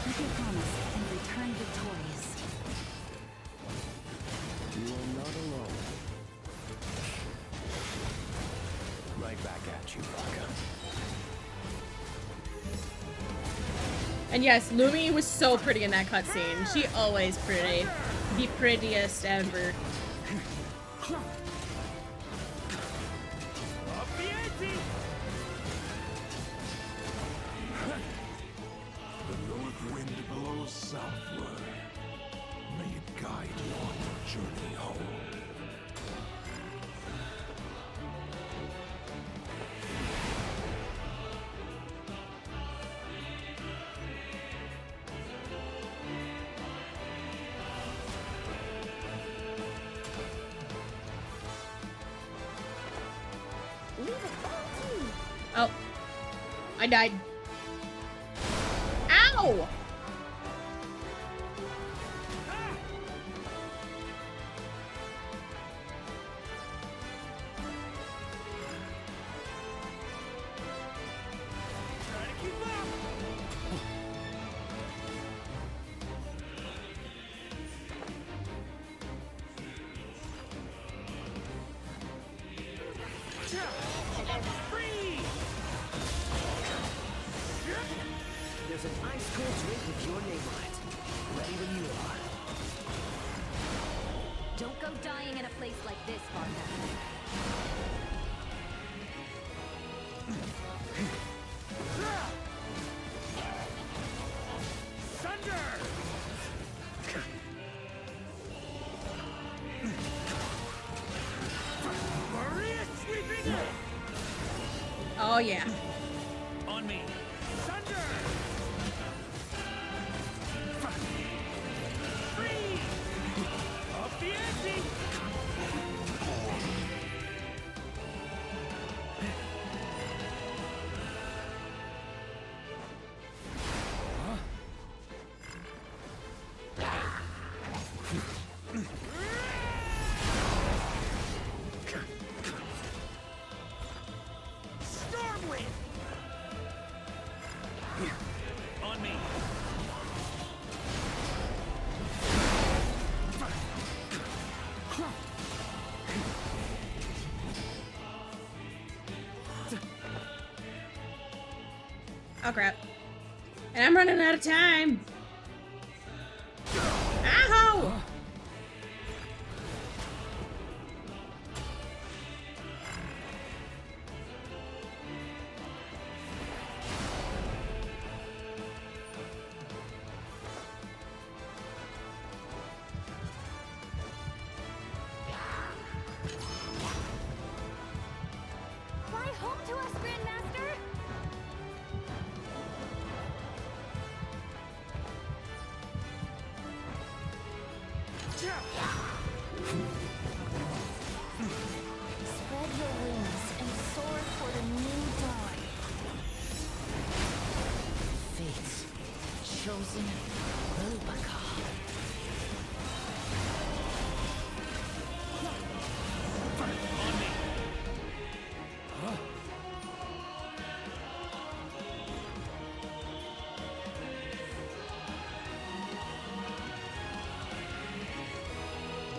O: keep your promise and return victorious.
G: You are not alone. Right back at you, Varka.
A: And yes, Lumi was so pretty in that cutscene. She always pretty. The prettiest ever.
E: The north wind blows southward. May it guide you on your journey home.
A: Oh. I died. Ow!
G: There's an ice cold drink with your name on it. Ready when you are.
O: Don't go dying in a place like this, Varka.
A: Oh yeah.
B: On me.
A: Oh crap. And I'm running out of time. Ow!
C: Fly home to us, Grandmaster! Spread your wings and soar for the new dawn.
P: Fate's chosen Lupus.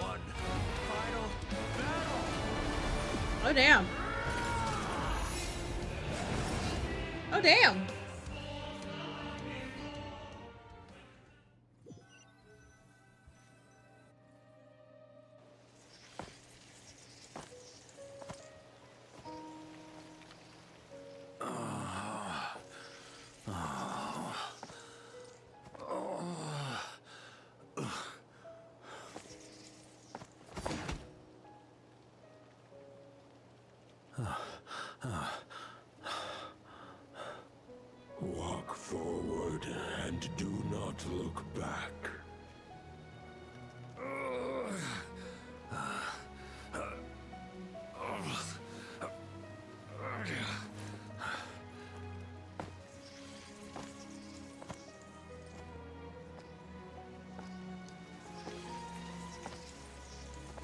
B: One final battle.
A: Oh damn. Oh damn.
E: Walk forward and do not look back.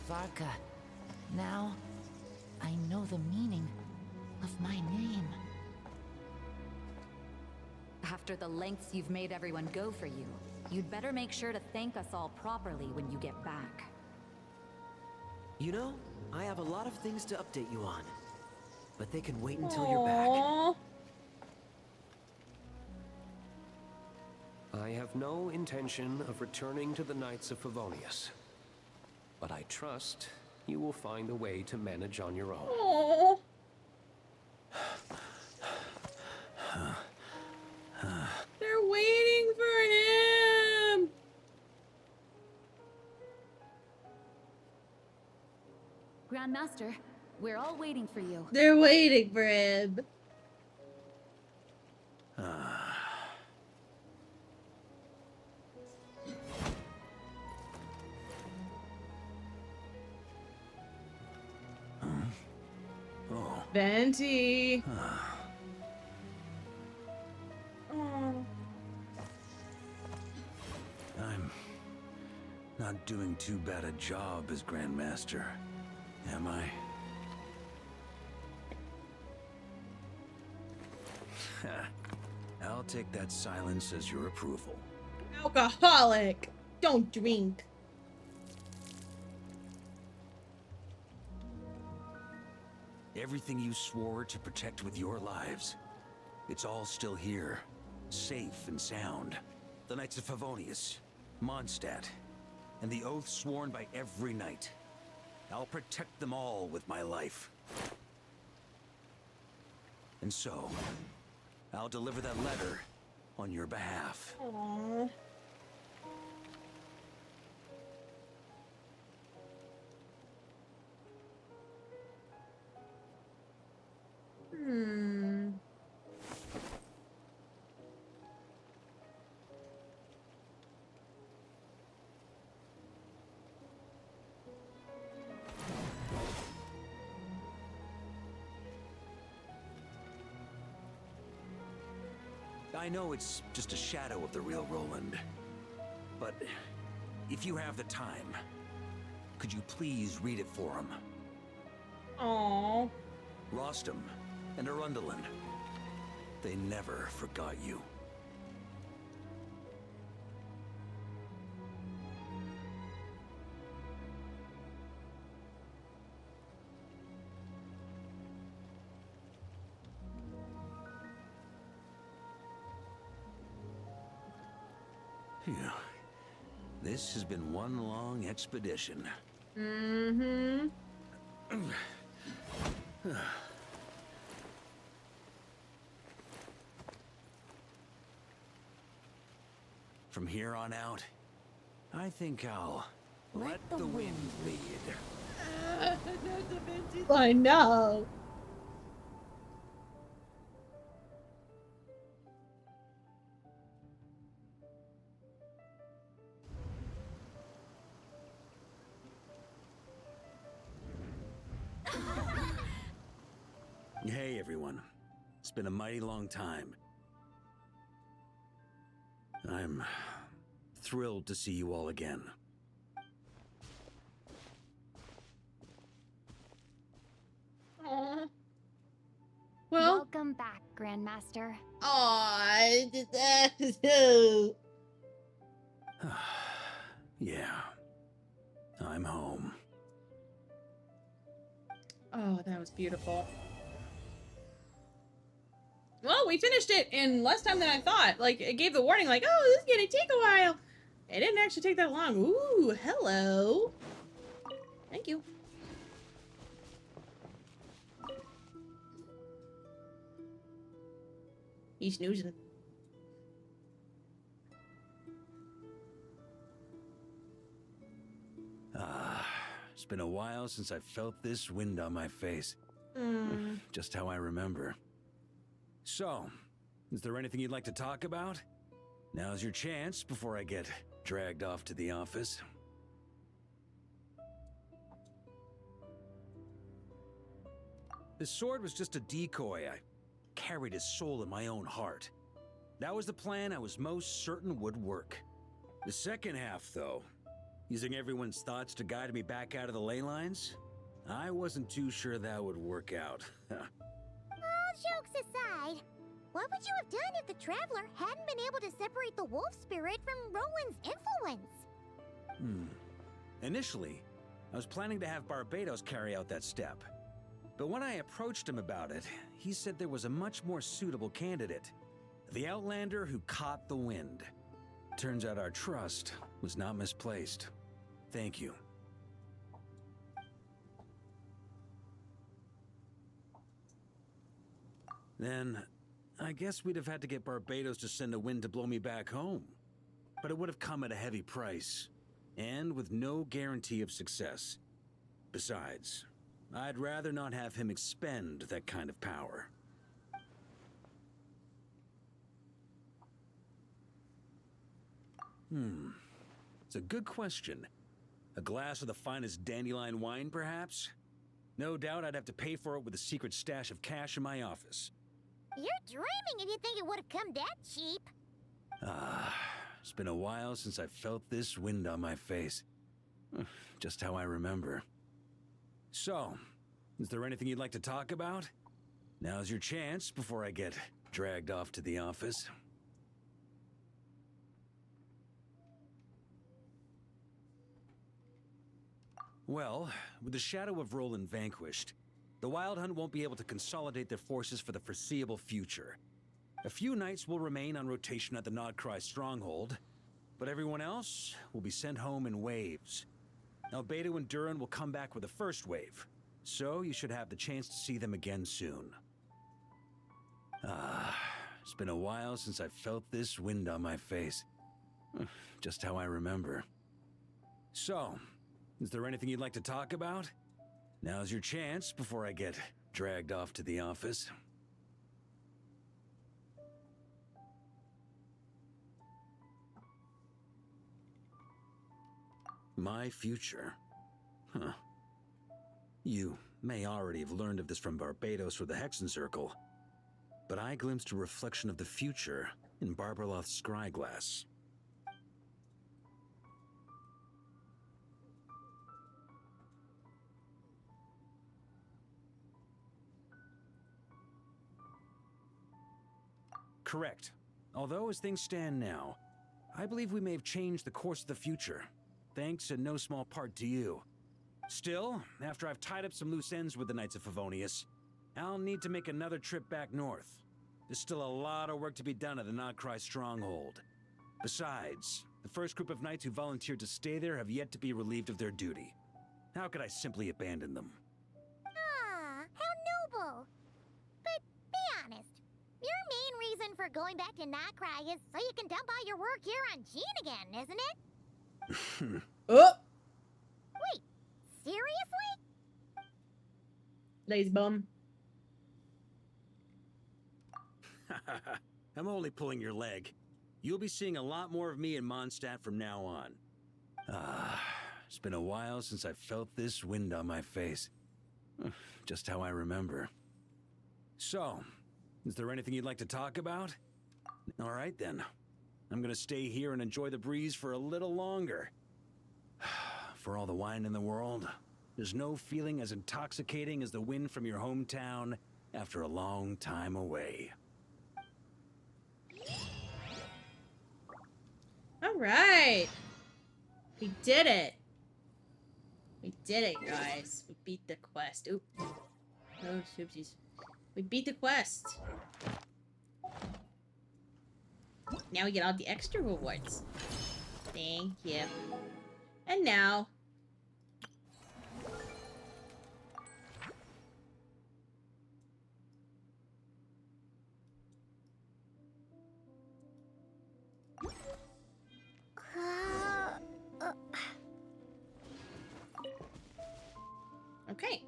P: Varka, now I know the meaning of my name.
O: After the lengths you've made everyone go for you, you'd better make sure to thank us all properly when you get back.
Q: You know, I have a lot of things to update you on. But they can wait until you're back.
A: Aww.
R: I have no intention of returning to the Knights of Favonius. But I trust you will find a way to manage on your own.
A: Aww. They're waiting for him.
O: Grandmaster, we're all waiting for you.
A: They're waiting for him. Venti. Oh.
B: I'm not doing too bad a job as Grandmaster, am I? I'll take that silence as your approval.
A: Alcoholic. Don't drink.
B: Everything you swore to protect with your lives, it's all still here, safe and sound. The Knights of Favonius, Mondstadt, and the oath sworn by every knight. I'll protect them all with my life. And so, I'll deliver that letter on your behalf.
A: Aww.
B: I know it's just a shadow of the real Roland, but if you have the time, could you please read it for him?
A: Aww.
B: Rostam and Arundelen, they never forgot you. Phew. This has been one long expedition.
A: Mm-hmm.
B: From here on out, I think I'll let the wind lead.
A: I know.
B: Hey everyone, it's been a mighty long time. I'm thrilled to see you all again.
A: Aww. Well,
C: welcome back, Grandmaster.
B: Yeah, I'm home.
A: Oh, that was beautiful. Well, we finished it in less time than I thought. Like, it gave the warning, like, oh, this is gonna take a while. It didn't actually take that long. Ooh, hello. Thank you. He's snoozing.
B: It's been a while since I felt this wind on my face.
A: Mm.
B: Just how I remember. So, is there anything you'd like to talk about? Now's your chance before I get dragged off to the office. The sword was just a decoy. I carried his soul in my own heart. That was the plan I was most certain would work. The second half, though, using everyone's thoughts to guide me back out of the ley lines, I wasn't too sure that would work out.
S: All jokes aside, what would you have done if the Traveler hadn't been able to separate the wolf spirit from Roland's influence?
B: Initially, I was planning to have Barbados carry out that step. But when I approached him about it, he said there was a much more suitable candidate. The Outlander who caught the wind. Turns out our trust was not misplaced. Thank you. Then, I guess we'd have had to get Barbados to send a wind to blow me back home. But it would have come at a heavy price, and with no guarantee of success. Besides, I'd rather not have him expend that kind of power. It's a good question. A glass of the finest dandelion wine, perhaps? No doubt I'd have to pay for it with a secret stash of cash in my office.
S: You're dreaming if you think it would have come that cheap.
B: It's been a while since I felt this wind on my face. Just how I remember. So, is there anything you'd like to talk about? Now's your chance before I get dragged off to the office. Well, with the shadow of Roland vanquished, the Wild Hunt won't be able to consolidate their forces for the foreseeable future. A few knights will remain on rotation at the Nodcry stronghold, but everyone else will be sent home in waves. Albedo and Duran will come back with the first wave, so you should have the chance to see them again soon. It's been a while since I felt this wind on my face. Just how I remember. So, is there anything you'd like to talk about? Now's your chance before I get dragged off to the office. My future. Huh. You may already have learned of this from Barbados or the Hexen Circle, but I glimpsed a reflection of the future in Barbarloth's scryglass. Correct. Although as things stand now, I believe we may have changed the course of the future, thanks in no small part to you. Still, after I've tied up some loose ends with the Knights of Favonius, I'll need to make another trip back north. There's still a lot of work to be done at the Nodcry stronghold. Besides, The first group of knights who volunteered to stay there have yet to be relieved of their duty. How could I simply abandon them?
S: Ah, how noble. But be honest, your main reason for going back to Notcry is so you can dump all your work here on Gene again, isn't it?
A: Oh!
S: Wait, seriously?
A: Lazy bum.
B: I'm only pulling your leg. You'll be seeing a lot more of me in Mondstadt from now on. It's been a while since I felt this wind on my face. Just how I remember. So, is there anything you'd like to talk about? All right then. I'm gonna stay here and enjoy the breeze for a little longer. For all the wine in the world, there's no feeling as intoxicating as the wind from your hometown after a long time away.
A: All right. We did it. We did it, guys. We beat the quest. Oop. Oh, oopsies. We beat the quest. Now we get all the extra rewards. Thank you. And now... Okay.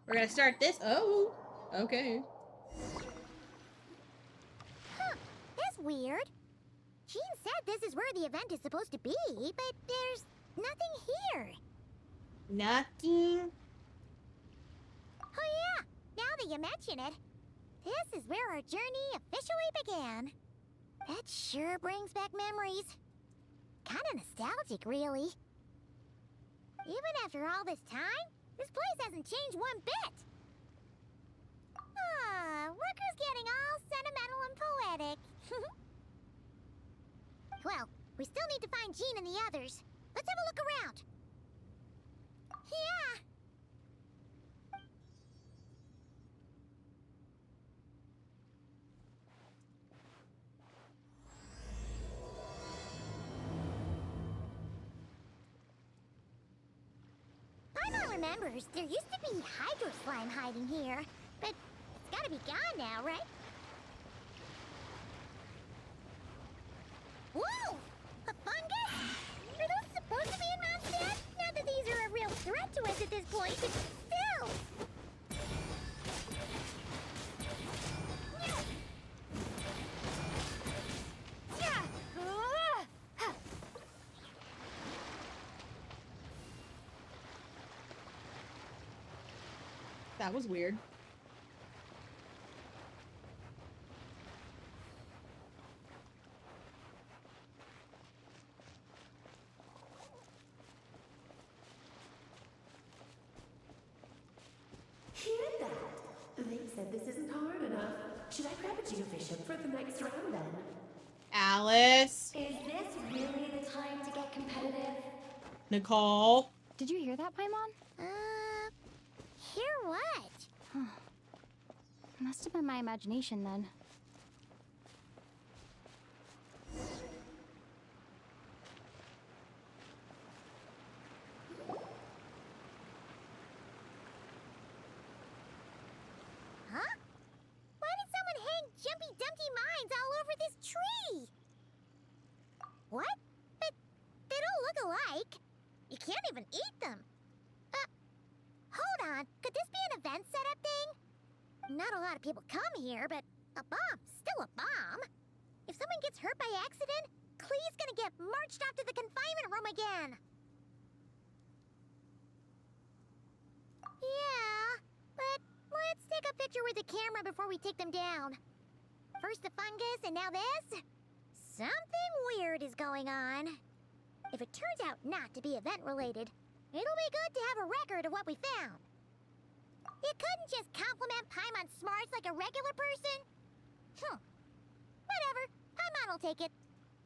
A: We're gonna start this. Oh, okay.
S: Huh, that's weird. Gene said this is where the event is supposed to be, but there's nothing here.
A: Nothing?
S: Oh yeah, now that you mention it, this is where our journey officially began. That sure brings back memories. Kinda nostalgic, really. Even after all this time, this place hasn't changed one bit. Ah, Rucker's getting all sentimental and poetic. Well, we still need to find Gene and the others. Let's have a look around. Yeah. Paimon remembers there used to be hydro slime hiding here, but it's gotta be gone now, right? Whoa! A fungus? Are those supposed to be in Mondstadt? Not that these are a real threat to us at this point, but still!
A: That was weird.
T: Hear that? They said this isn't hard enough. Should I grab a geofishing for the next round then?
A: Alice.
T: Is this really the time to get competitive?
A: Nicole.
H: Did you hear that, Paimon?
S: Hear what?
H: Must have been my imagination then.
S: Huh? Why did someone hang Jumpy Dumpty mines all over this tree? What? But they don't look alike. You can't even eat them. Hold on. Could this be an event setup thing? Not a lot of people come here, but a bomb's still a bomb. If someone gets hurt by accident, Klee's gonna get marched off to the confinement room again. Yeah, but let's take a picture with the camera before we take them down. First the fungus, and now this? Something weird is going on. If it turns out not to be event-related, it'll be good to have a record of what we found. You couldn't just compliment Paimon's smarts like a regular person? Whatever. Paimon will take it.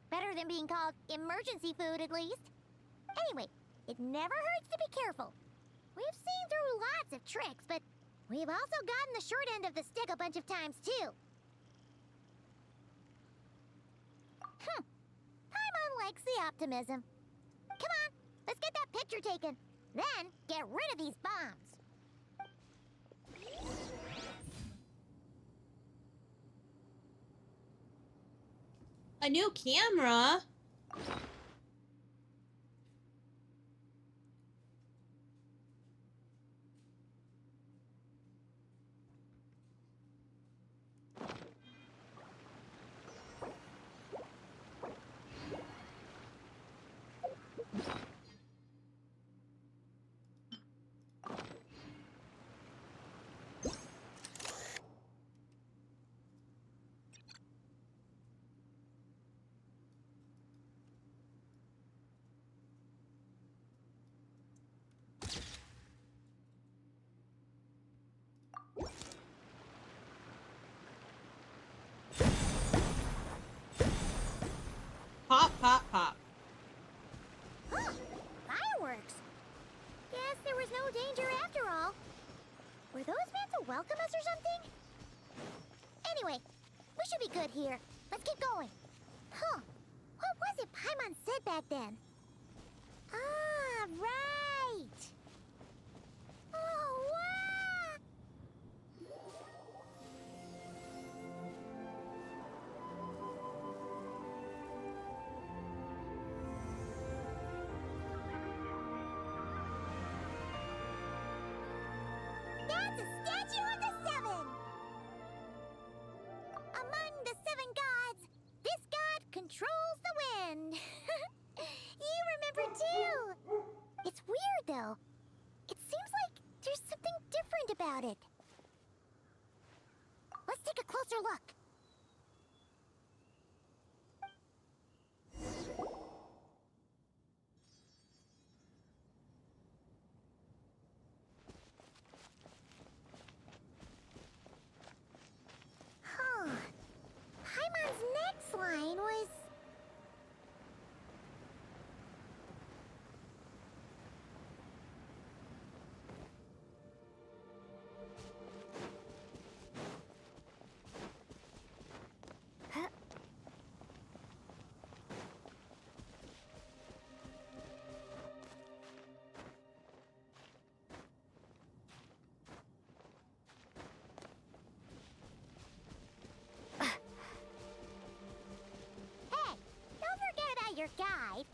S: Better than being called emergency food, at least. Anyway, it never hurts to be careful. We've seen through lots of tricks, but We've also gotten the short end of the stick a bunch of times, too. Paimon likes the optimism. Come on, let's get that picture taken. Then, get rid of these bombs.
A: A new camera? Pop, pop, pop.
S: Huh, fireworks. Guess there was no danger after all. Were those meant to welcome us or something? Anyway, we should be good here. Let's keep going. Huh. What was it Paimon said back then? Ah, right. Oh, wow. That's a statue of the Seven! Among the seven gods, this god controls the wind. You remember too! It's weird though. It seems like there's something different about it. Let's take a closer look. Huh. Paimon's next line was... Huh? Hey, don't forget about your guide.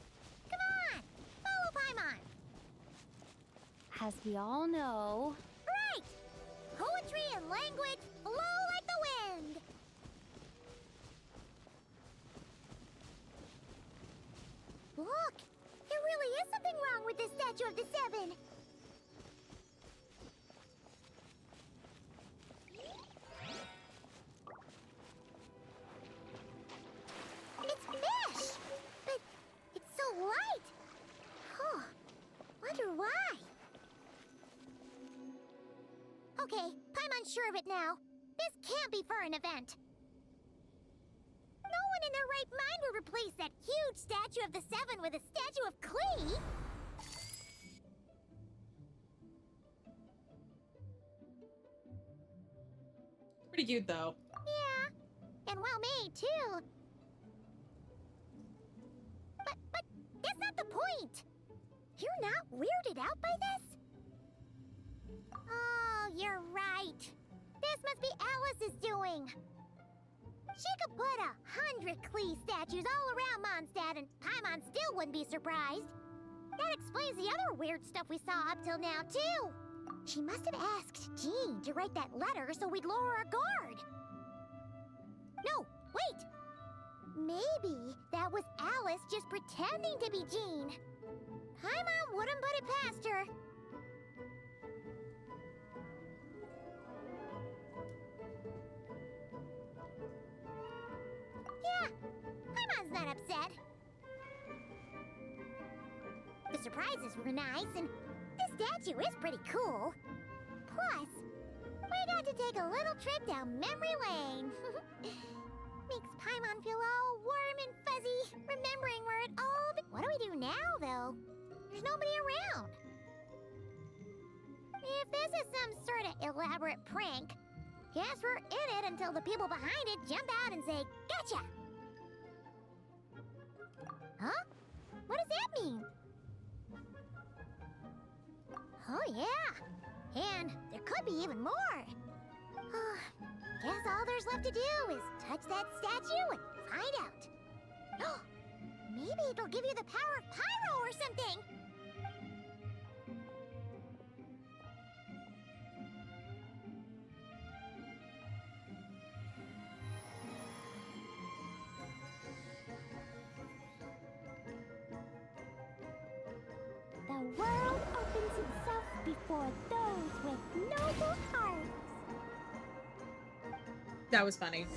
S: Come on, follow Paimon.
C: As we all know,
S: Right! Poetry and language flow like the wind. Look, there really is something wrong with this statue of the Seven. It's mesh, but it's so light. Huh. Wonder why. Okay, Paimon's sure of it now. This can't be for an event. No one in their right mind would replace that huge statue of the Seven with a statue of Klee.
A: Pretty cute though.
S: Yeah, and well made too. But that's not the point. You're not weirded out by this? Oh, you're right. This must be Alice's doing. She could put 100 Klee statues all around Mondstadt and Paimon still wouldn't be surprised. That explains the other weird stuff we saw up till now, too. She must have asked Jean to write that letter so we'd lower our guard. No, wait! Maybe that was Alice just pretending to be Jean. Paimon wouldn't put it past her. Yeah, Paimon's not upset. The surprises were nice, and this statue is pretty cool. Plus, we got to take a little trip down memory lane. Makes Paimon feel all warm and fuzzy, remembering where it all What do we do now, though? There's nobody around. if this is some sort of elaborate prank, guess we're in it until the people behind it jump out and say, "Gotcha!" Huh? What does that mean? Oh yeah, and there could be even more. Guess all there's left to do is touch that statue and find out. Maybe it'll give you the power of pyro or something. The world opens itself before those with noble hearts.
A: That was funny.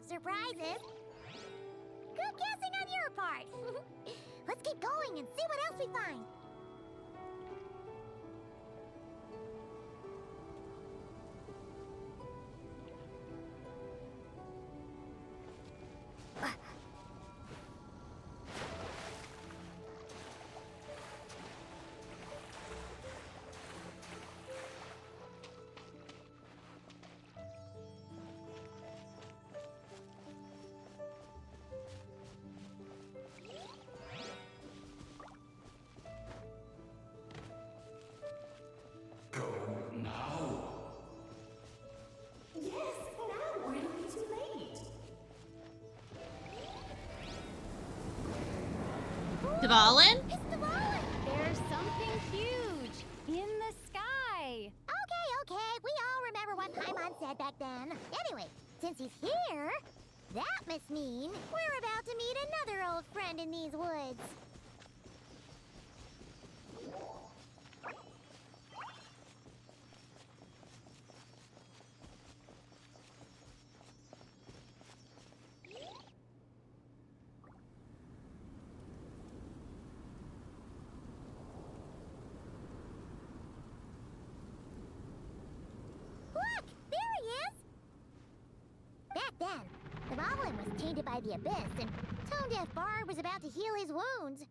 S: Surprises. Good guessing on your part. Let's keep going and see what else we find. Dvalin?
C: It's Dvalin! There's something huge in the sky.
S: Okay, we all remember what Paimon said back then. Anyway, since he's here, that must mean we're about to meet another old friend in these woods. Then, the Roland was tainted by the Abyss, and Tone Deaf Bard was about to heal his wounds.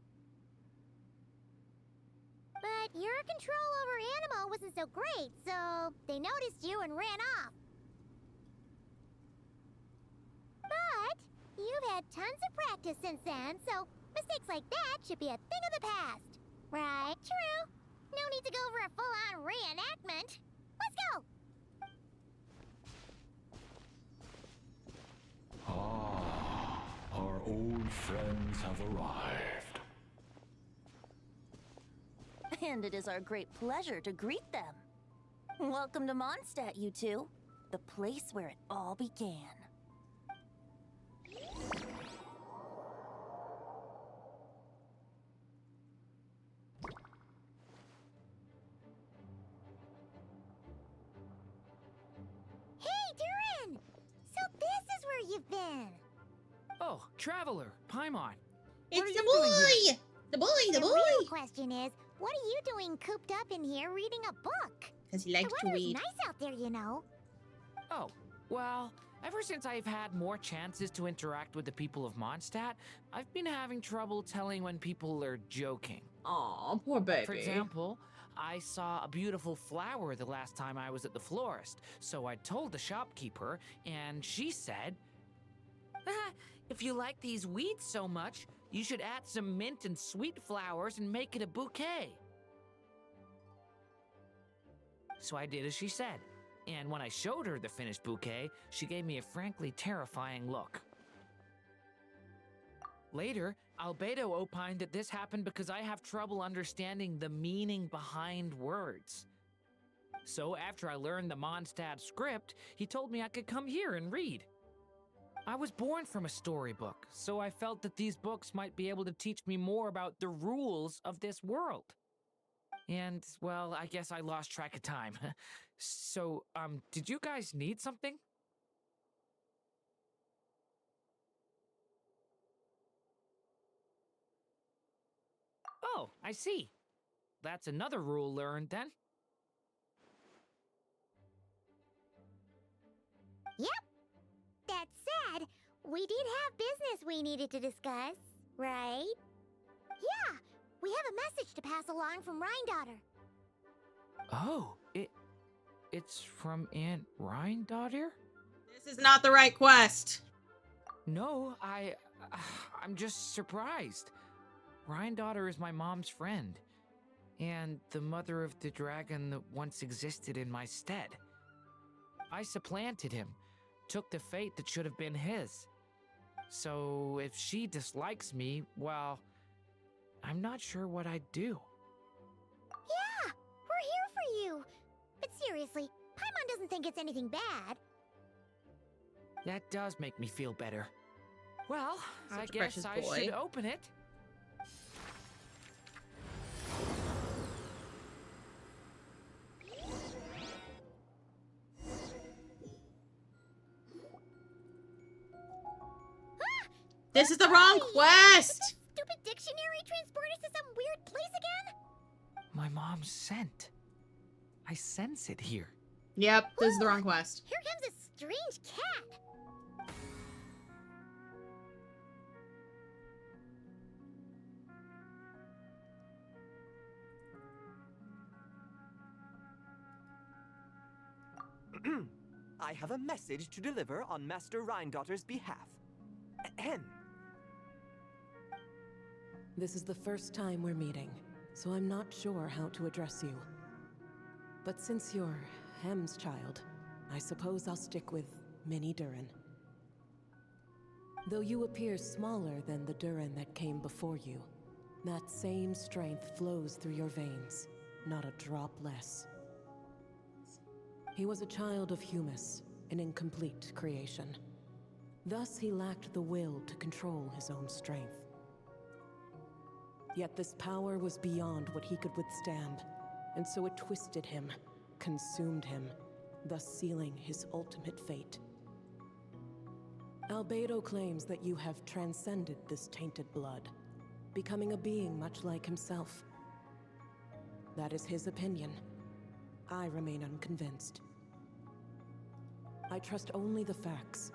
S: But your control over Animo wasn't so great, so they noticed you and ran off. But you've had tons of practice since then, so mistakes like that should be a thing of the past. Right, true. No need to go for a full-on reenactment. Let's go!
D: Our old friends have arrived.
U: And it is our great pleasure to greet them. Welcome to Mondstadt, you two. The place where it all began.
S: Hey, Durin! So this is where you've been.
V: Oh, Traveler, Paimon.
A: It's the boy! The
S: The
A: boy!
S: real question is, what are you doing cooped up in here reading a book?
A: Because he likes
S: the
A: to
S: weather's
A: read.
S: nice out there, you know.
V: Oh, well, ever since I've had more chances to interact with the people of Mondstadt, I've been having trouble telling when people are joking.
A: Aw, poor baby.
V: For example, I saw a beautiful flower the last time I was at the florist, so I told the shopkeeper, and she said, if you like these weeds so much, you should add some mint and sweet flowers and make it a bouquet. So I did as she said, and when I showed her the finished bouquet, she gave me a frankly terrifying look. Later, Albedo opined that this happened because I have trouble understanding the meaning behind words. So after I learned the Mondstadt script, he told me I could come here and read. I was born from a storybook, so I felt that these books might be able to teach me more about the rules of this world. And, well, I guess I lost track of time. So, did you guys need something? Oh, I see. That's another rule learned then.
S: Yep. That said, we did have business we needed to discuss, right? Yeah, we have a message to pass along from Rhine-daughter.
V: Oh, it's from Aunt Rhine-daughter?
A: This is not the right quest.
V: No, I'm just surprised. Rhine-daughter is my mom's friend, and the mother of the dragon that once existed in my stead. I supplanted him, took the fate that should have been his. So if she dislikes me, well, I'm not sure what I'd do.
S: Yeah, we're here for you. But seriously, Paimon doesn't think it's anything bad.
V: That does make me feel better. Well,
A: Such
V: I
A: a
V: guess
A: precious
V: I
A: boy.
V: should open it.
A: This is the wrong quest!
S: Stupid dictionary transport us to some weird place again?
V: My mom's scent. I sense it here.
A: Yep, this is the wrong quest.
S: Here comes a strange cat.
N: I have a message to deliver on Master Rhine-daughter's behalf. Ahem.
F: This is the first time we're meeting, so I'm not sure how to address you. But since you're Hem's child, I suppose I'll stick with Mini Durin. Though you appear smaller than the Durin that came before you, that same strength flows through your veins, not a drop less. He was a child of Humus, an incomplete creation. Thus, he lacked the will to control his own strength. Yet this power was beyond what he could withstand, and so it twisted him, consumed him, thus sealing his ultimate fate. Albedo claims that you have transcended this tainted blood, becoming a being much like himself. That is his opinion. I remain unconvinced. I trust only the facts,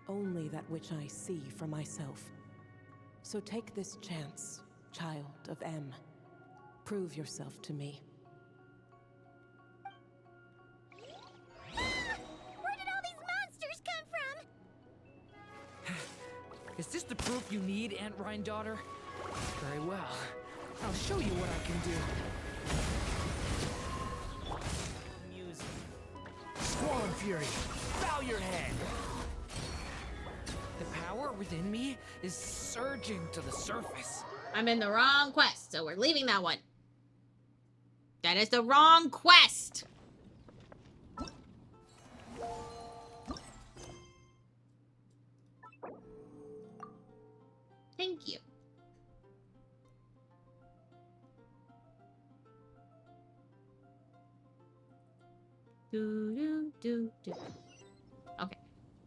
F: only that which I see for myself. So take this chance, child of M. Prove yourself to me.
S: Where did all these monsters come from?
V: Is this the proof you need, Aunt Rhine-daughter? Very well. I'll show you what I can do. Squall Fury, bow your head! The power within me is surging to the surface.
A: I'm in the wrong quest, so we're leaving that one. That is the wrong quest! Thank you. Do. Okay.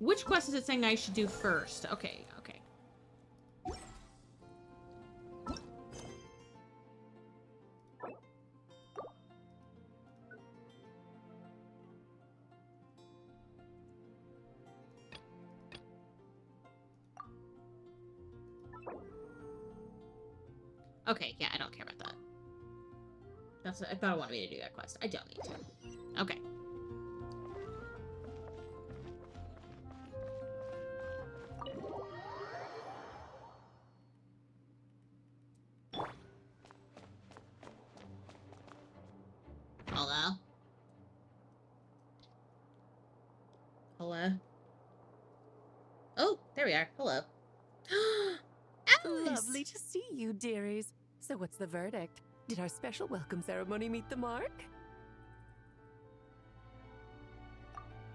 A: Which quest is it saying I should do first? Okay, okay. Okay, yeah, I don't care about that. That's what I thought I wanted me to do that quest. I don't need to. Okay. Hello? Hello? Oh, there we are. Hello. Alice!
T: Lovely to see you, dearies. So what's the verdict? Did our special welcome ceremony meet the mark?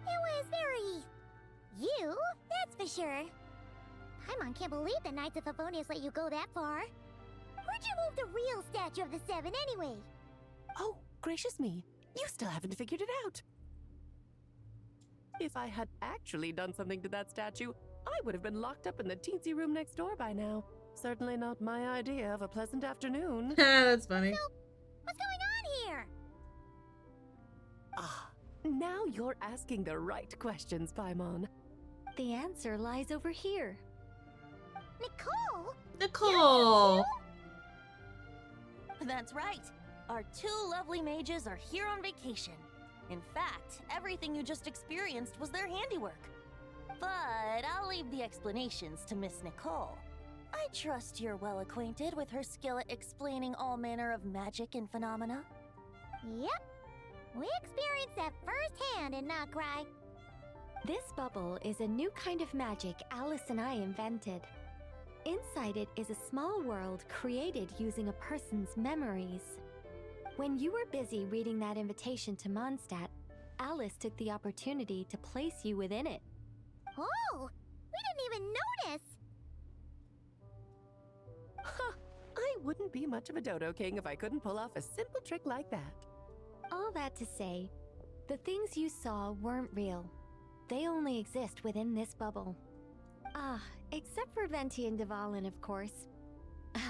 S: It was very... you, that's for sure. Paimon can't believe the Knights of Favonius let you go that far. Where'd you move the real statue of the Seven anyway?
I: Oh, gracious me. You still haven't figured it out. If I had actually done something to that statue, I would have been locked up in the teensy room next door by now. Certainly not my idea of a pleasant afternoon.
A: That's funny.
S: So, what's going on here?
I: Ah, now you're asking the right questions, Paimon.
C: The answer lies over here.
S: Nicole?
A: Nicole!
U: That's right. Our two lovely mages are here on vacation. In fact, everything you just experienced was their handiwork. But I'll leave the explanations to Miss Nicole. I trust you're well acquainted with her skill at explaining all manner of magic and phenomena.
S: Yep. We experienced that firsthand in Noctri.
C: This bubble is a new kind of magic Alice and I invented. Inside it is a small world created using a person's memories. When you were busy reading that invitation to Mondstadt, Alice took the opportunity to place you within it.
S: Oh, we didn't even notice.
I: I wouldn't be much of a Dodo King if I couldn't pull off a simple trick like that.
C: All that to say, the things you saw weren't real. They only exist within this bubble. Ah, except for Venti and Dvalin, of course.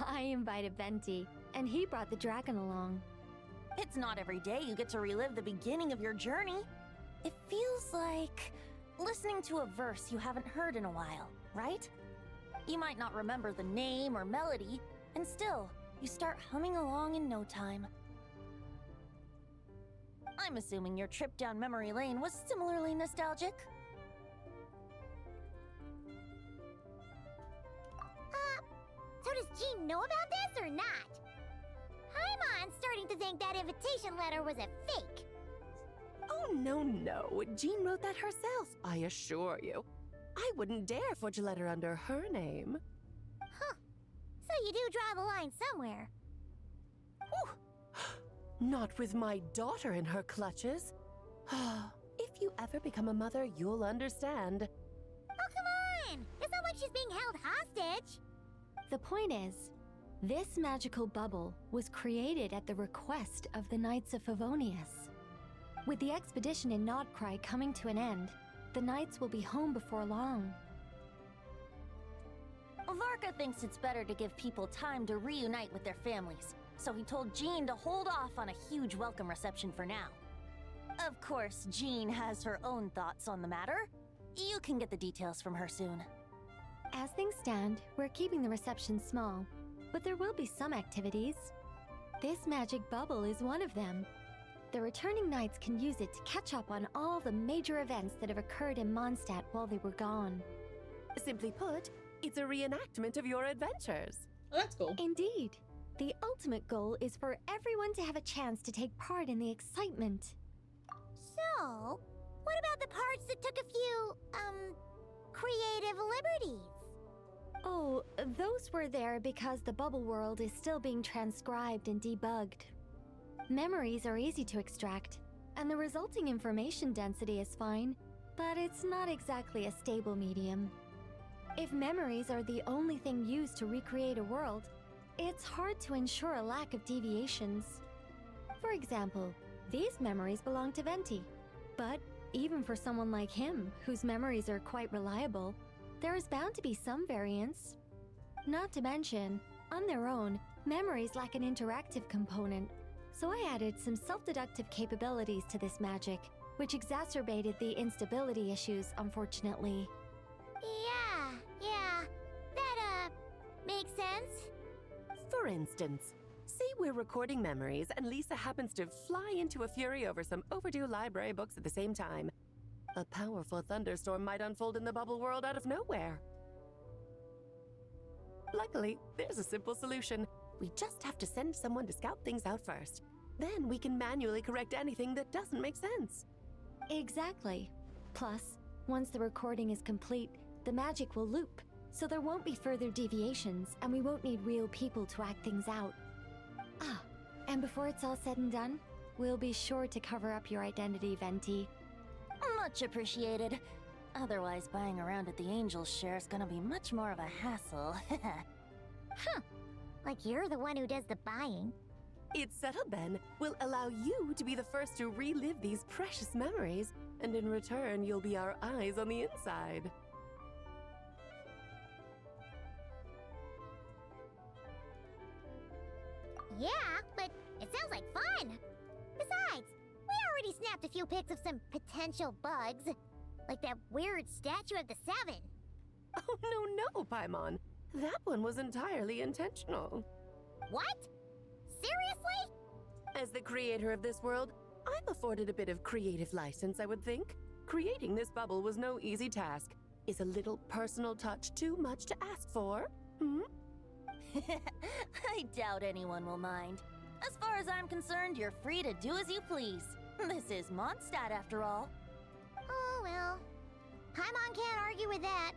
C: I invited Venti, and he brought the dragon along.
U: It's not every day you get to relive the beginning of your journey. It feels like listening to a verse you haven't heard in a while, right? You might not remember the name or melody, and still, you start humming along in no time. I'm assuming your trip down memory lane was similarly nostalgic.
S: So does Jean know about this or not? Paimon's starting to think that invitation letter was a fake.
I: Oh, no. Jean wrote that herself, I assure you. I wouldn't dare forge a letter under her name.
S: Huh. So you do draw the line somewhere.
I: Not with my daughter in her clutches. If you ever become a mother, you'll understand.
S: Oh, come on! It's not like she's being held hostage.
C: The point is, this magical bubble was created at the request of the Knights of Favonius. With the expedition in Nodcry coming to an end, the Knights will be home before long.
U: Varka thinks it's better to give people time to reunite with their families, so he told Jean to hold off on a huge welcome reception for now. Of course, Jean has her own thoughts on the matter. You can get the details from her soon.
C: As things stand, we're keeping the reception small, but there will be some activities. This magic bubble is one of them. The returning knights can use it to catch up on all the major events that have occurred in Mondstadt while they were gone.
I: Simply put, it's a reenactment of your adventures.
A: Oh, that's cool.
C: Indeed. The ultimate goal is for everyone to have a chance to take part in the excitement.
S: So, what about the parts that took a few, creative liberties?
C: Oh, those were there because the bubble world is still being transcribed and debugged. Memories are easy to extract, and the resulting information density is fine, but it's not exactly a stable medium. If memories are the only thing used to recreate a world, it's hard to ensure a lack of deviations. For example, these memories belong to Venti, but even for someone like him, whose memories are quite reliable, there is bound to be some variance. Not to mention, on their own, memories lack an interactive component, so I added some self-deductive capabilities to this magic, which exacerbated the instability issues, unfortunately.
S: Yeah, that, makes sense.
I: For instance, say we're recording memories and Lisa happens to fly into a fury over some overdue library books at the same time. A powerful thunderstorm might unfold in the bubble world out of nowhere. Luckily, there's a simple solution. We just have to send someone to scout things out first. Then we can manually correct anything that doesn't make sense.
C: Exactly. Plus, once the recording is complete, the magic will loop, so there won't be further deviations, and we won't need real people to act things out. Ah, and before it's all said and done, we'll be sure to cover up your identity, Venti.
U: Much appreciated. Otherwise, buying around at the Angel's share is gonna be much more of a hassle.
S: Huh. Like you're the one who does the buying.
I: It's settled then. We'll allow you to be the first to relive these precious memories, and in return, you'll be our eyes on the inside.
S: Yeah, but it sounds like fun. Besides, we already snapped a few pics of some potential bugs. Like that weird statue of the Seven.
I: Oh, no, Paimon. That one was entirely intentional.
S: What? Seriously?
I: As the creator of this world, I'm afforded a bit of creative license, I would think. Creating this bubble was no easy task. Is a little personal touch too much to ask for? Hmm?
U: I doubt anyone will mind. As far as I'm concerned, you're free to do as you please. This is Mondstadt, after all.
S: Oh, well. Paimon can't argue with that.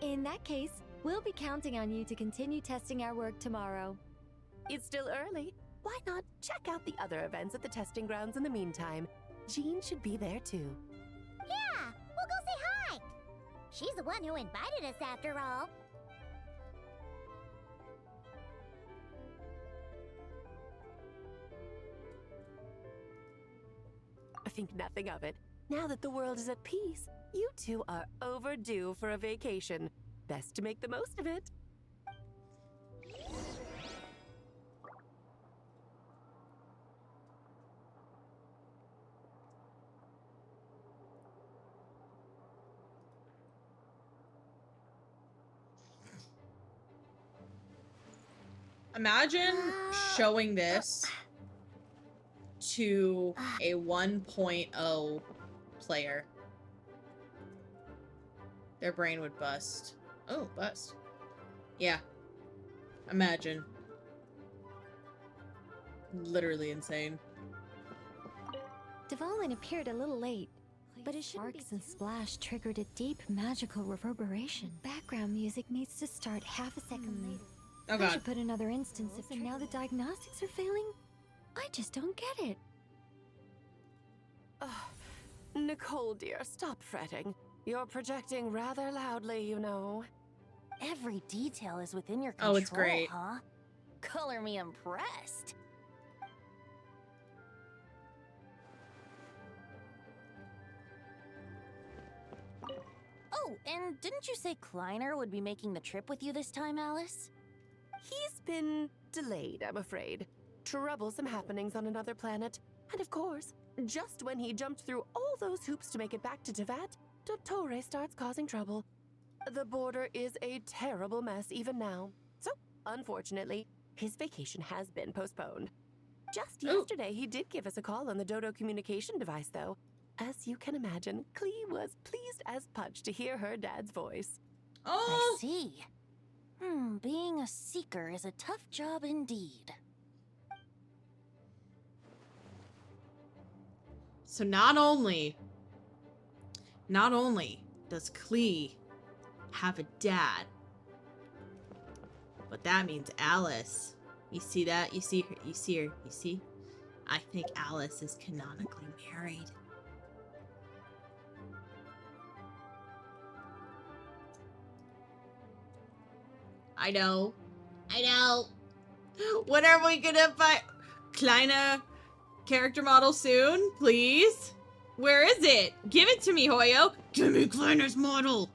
K: In that case, we'll be counting on you to continue testing our work tomorrow.
I: It's still early. Why not check out the other events at the testing grounds in the meantime? Jean should be there too.
S: Yeah, we'll go say hi. She's the one who invited us after all.
I: I think nothing of it. Now that the world is at peace, you two are overdue for a vacation. Best to make the most of it.
A: Imagine showing this to a 1.0 player. Their brain would bust. Oh, bust. Yeah. Imagine. Literally insane.
K: Dvalin appeared a little late, but his sparks and splash triggered a deep magical reverberation. Background music needs to start half a second later.
A: Oh
K: I
A: god.
K: should put another instance of and now the diagnostics are failing? I just don't get it.
I: Nicole, dear, stop fretting. You're projecting rather loudly, you know.
U: Every detail is within your control,
A: Oh, it's great.
U: huh? Color me impressed. Oh, and didn't you say Kleiner would be making the trip with you this time, Alice?
I: He's been delayed, I'm afraid. Troublesome happenings on another planet. And of course, just when he jumped through all those hoops to make it back to Tevat, Dottore starts causing trouble. The border is a terrible mess even now. So, unfortunately, his vacation has been postponed. Just yesterday, he did give us a call on the Dodo communication device, though. As you can imagine, Klee was pleased as punch to hear her dad's voice.
U: I see. Being a seeker is a tough job indeed.
A: So not only does Klee have a dad, but that means Alice. You see that? You see her? You see her? You see? I think Alice is canonically married. I know. When are we gonna find Kleiner character model soon, please? Where is it? Give it to me, Hoyo. Give me Kleiner's model.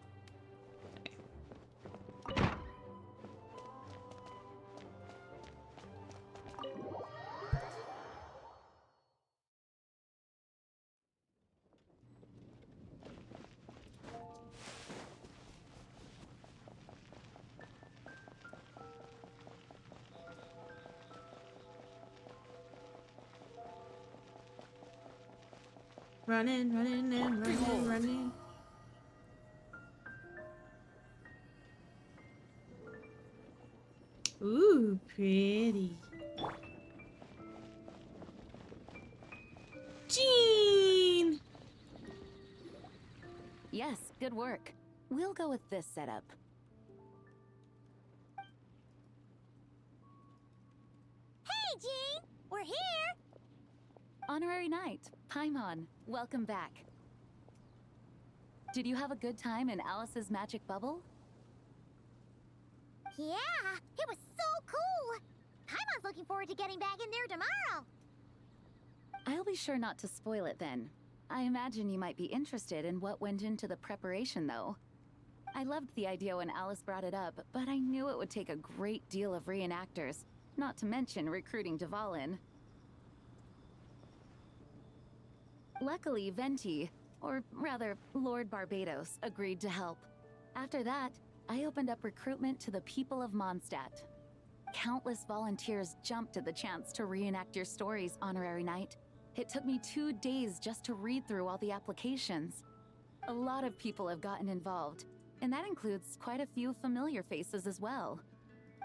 A: Running. Ooh, pretty. Jean!
O: Yes, good work. We'll go with this setup.
S: Hey, Jean! We're here!
O: Honorary Knight, Paimon, welcome back. Did you have a good time in Alice's magic bubble?
S: Yeah, it was so cool! Paimon's looking forward to getting back in there tomorrow!
O: I'll be sure not to spoil it then. I imagine you might be interested in what went into the preparation, though. I loved the idea when Alice brought it up, but I knew it would take a great deal of reenactors, not to mention recruiting Dvalin. Luckily, Venti, or rather, Lord Barbados, agreed to help. After that, I opened up recruitment to the people of Mondstadt. Countless volunteers jumped at the chance to reenact your stories, Honorary Knight. It took me 2 days just to read through all the applications. A lot of people have gotten involved, and that includes quite a few familiar faces as well.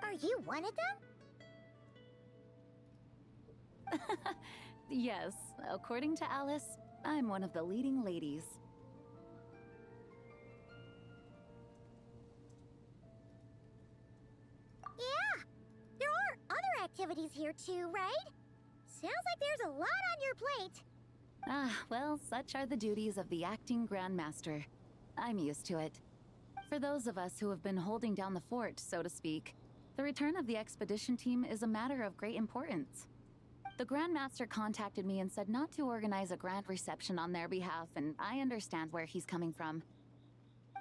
S: Are you one of them?
O: Yes, according to Alice, I'm one of the leading ladies.
S: Yeah, there are other activities here too, right? Sounds like there's a lot on your plate.
O: Ah, well, such are the duties of the acting Grandmaster. I'm used to it. For those of us who have been holding down the fort, so to speak, the return of the expedition team is a matter of great importance. The Grandmaster contacted me and said not to organize a grand reception on their behalf, and I understand where he's coming from.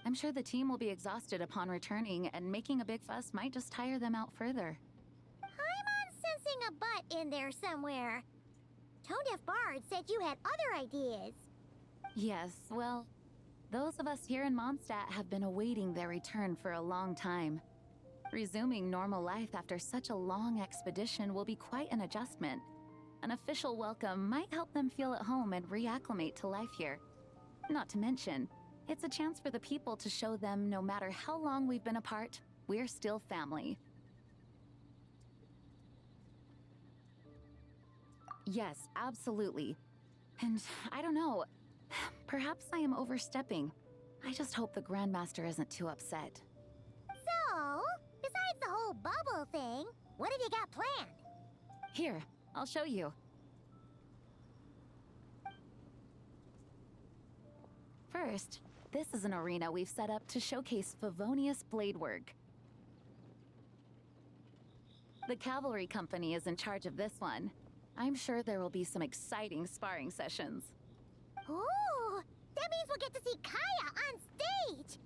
O: I'm sure the team will be exhausted upon returning, and making a big fuss might just tire them out further.
S: I'm sensing a butt in there somewhere. Tone-deaf Bard said you had other ideas.
O: Yes, well, those of us here in Mondstadt have been awaiting their return for a long time. Resuming normal life after such a long expedition will be quite an adjustment. An official welcome might help them feel at home and reacclimate to life here. Not to mention, it's a chance for the people to show them no matter how long we've been apart, we're still family. Yes, absolutely. And I don't know, perhaps I am overstepping. I just hope the Grandmaster isn't too upset.
S: So, besides the whole bubble thing, what have you got planned?
O: Here, I'll show you. First, this is an arena we've set up to showcase Favonius blade work. The Cavalry Company is in charge of this one. I'm sure there will be some exciting sparring sessions.
S: Ooh, that means we'll get to see Kaya on stage!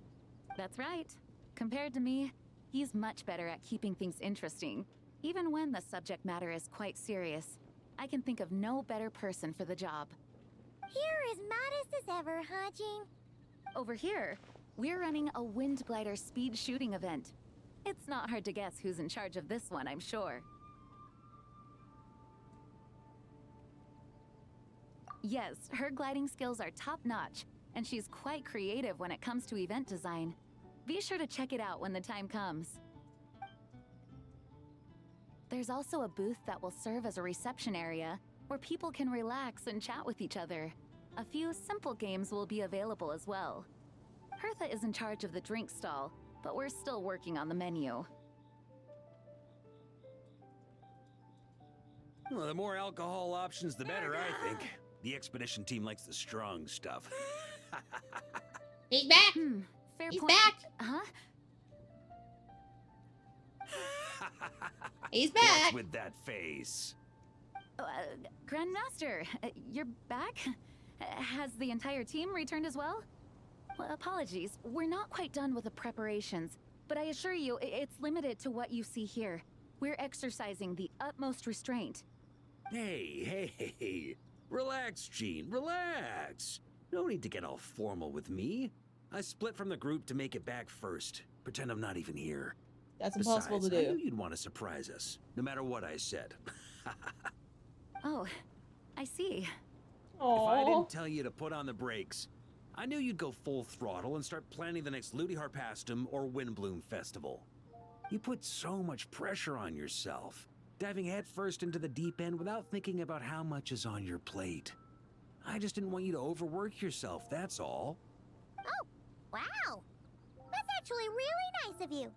O: That's right. Compared to me, he's much better at keeping things interesting, even when the subject matter is quite serious. I can think of no better person for the job.
S: You're as modest as ever, huh, Jean?
O: Over here, we're running a Wind Glider speed shooting event. It's not hard to guess who's in charge of this one, I'm sure. Yes, her gliding skills are top-notch, and she's quite creative when it comes to event design. Be sure to check it out when the time comes. There's also a booth that will serve as a reception area, where people can relax and chat with each other. A few simple games will be available as well. Hertha is in charge of the drink stall, but we're still working on the menu.
B: Well, the more alcohol options, the better, I think. The expedition team likes the strong stuff.
A: He's back!
O: Fair
A: He's
O: point.
A: back!
O: Huh?
A: He's back!
B: What's with that face?
O: Grandmaster, you're back? Has the entire team returned as well? Well, apologies, we're not quite done with the preparations, but I assure you, it's limited to what you see here. We're exercising the utmost restraint.
B: Hey. Relax, Jean, relax. No need to get all formal with me. I split from the group to make it back first. Pretend I'm not even here.
A: That's impossible to do.
B: I knew you'd want to surprise us, no matter what I said.
O: Oh, I see.
B: If I didn't tell you to put on the brakes, I knew you'd go full throttle and start planning the next Ludi Harpastum or Windbloom Festival. You put so much pressure on yourself, diving headfirst into the deep end without thinking about how much is on your plate. I just didn't want you to overwork yourself, that's all.
S: Oh, wow! That's actually really nice of you.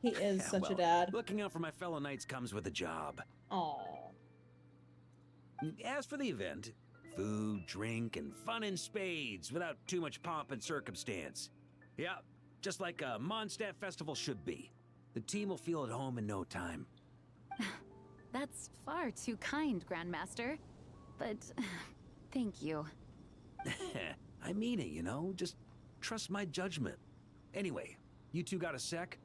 A: He is such a dad.
B: Looking out for my fellow knights comes with a job.
A: Aww.
B: As for the event, food, drink, and fun in spades without too much pomp and circumstance. Yeah, just like a Mondstadt festival should be. The team will feel at home in no time.
O: That's far too kind, Grandmaster. But thank you.
B: I mean it, you know? Just trust my judgment. Anyway, you two got a sec?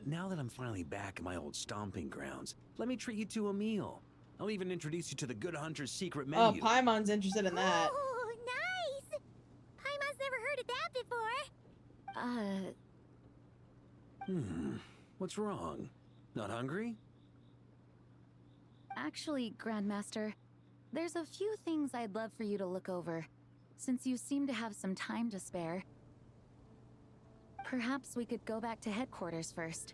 B: Now that I'm finally back in my old stomping grounds, let me treat you to a meal. I'll even introduce you to the Good Hunter's secret menu.
A: Oh, Paimon's interested in that.
S: Oh, nice! Paimon's never heard of that before.
B: What's wrong? Not hungry?
O: Actually, Grandmaster, there's a few things I'd love for you to look over, since you seem to have some time to spare. Perhaps we could go back to headquarters first.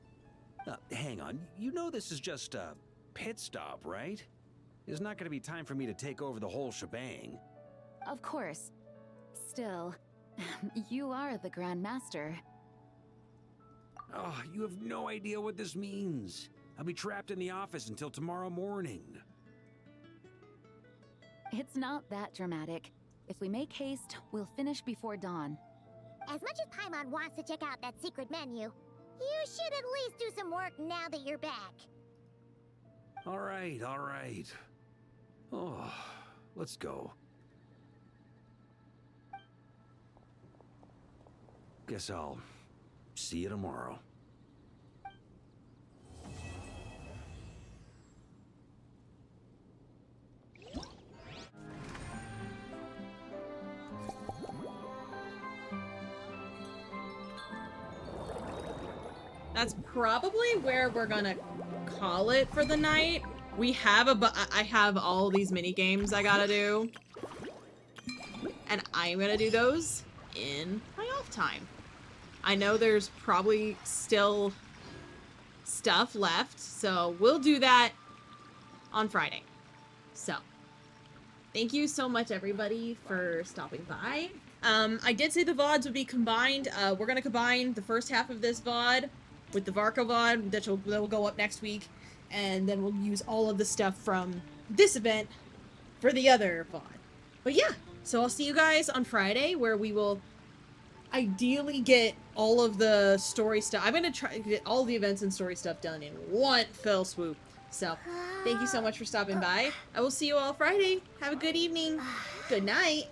B: Hang on. You know this is just a pit stop, right? There's not going to be time for me to take over the whole shebang.
O: Of course. Still, you are the Grandmaster.
B: Oh, you have no idea what this means. I'll be trapped in the office until tomorrow morning.
O: It's not that dramatic. If we make haste, we'll finish before dawn.
S: As much as Paimon wants to check out that secret menu, you should at least do some work now that you're back.
B: All right, all right. Oh, let's go. Guess I'll see you tomorrow.
A: That's probably where we're gonna call it for the night. We have I have all these mini games I gotta do, and I'm gonna do those in my off time. I know there's probably still stuff left, so we'll do that on Friday. So, thank you so much, everybody, for stopping by. I did say the VODs would be combined. We're gonna combine the first half of this VOD with the Varka VOD that will go up next week, and then we'll use all of the stuff from this event for the other VOD. But yeah, so I'll see you guys on Friday, where we will ideally get all of the story stuff. I'm gonna try to get all the events and story stuff done in one fell swoop. So, thank you so much for stopping by. I will see you all Friday. Have a good evening. Good night.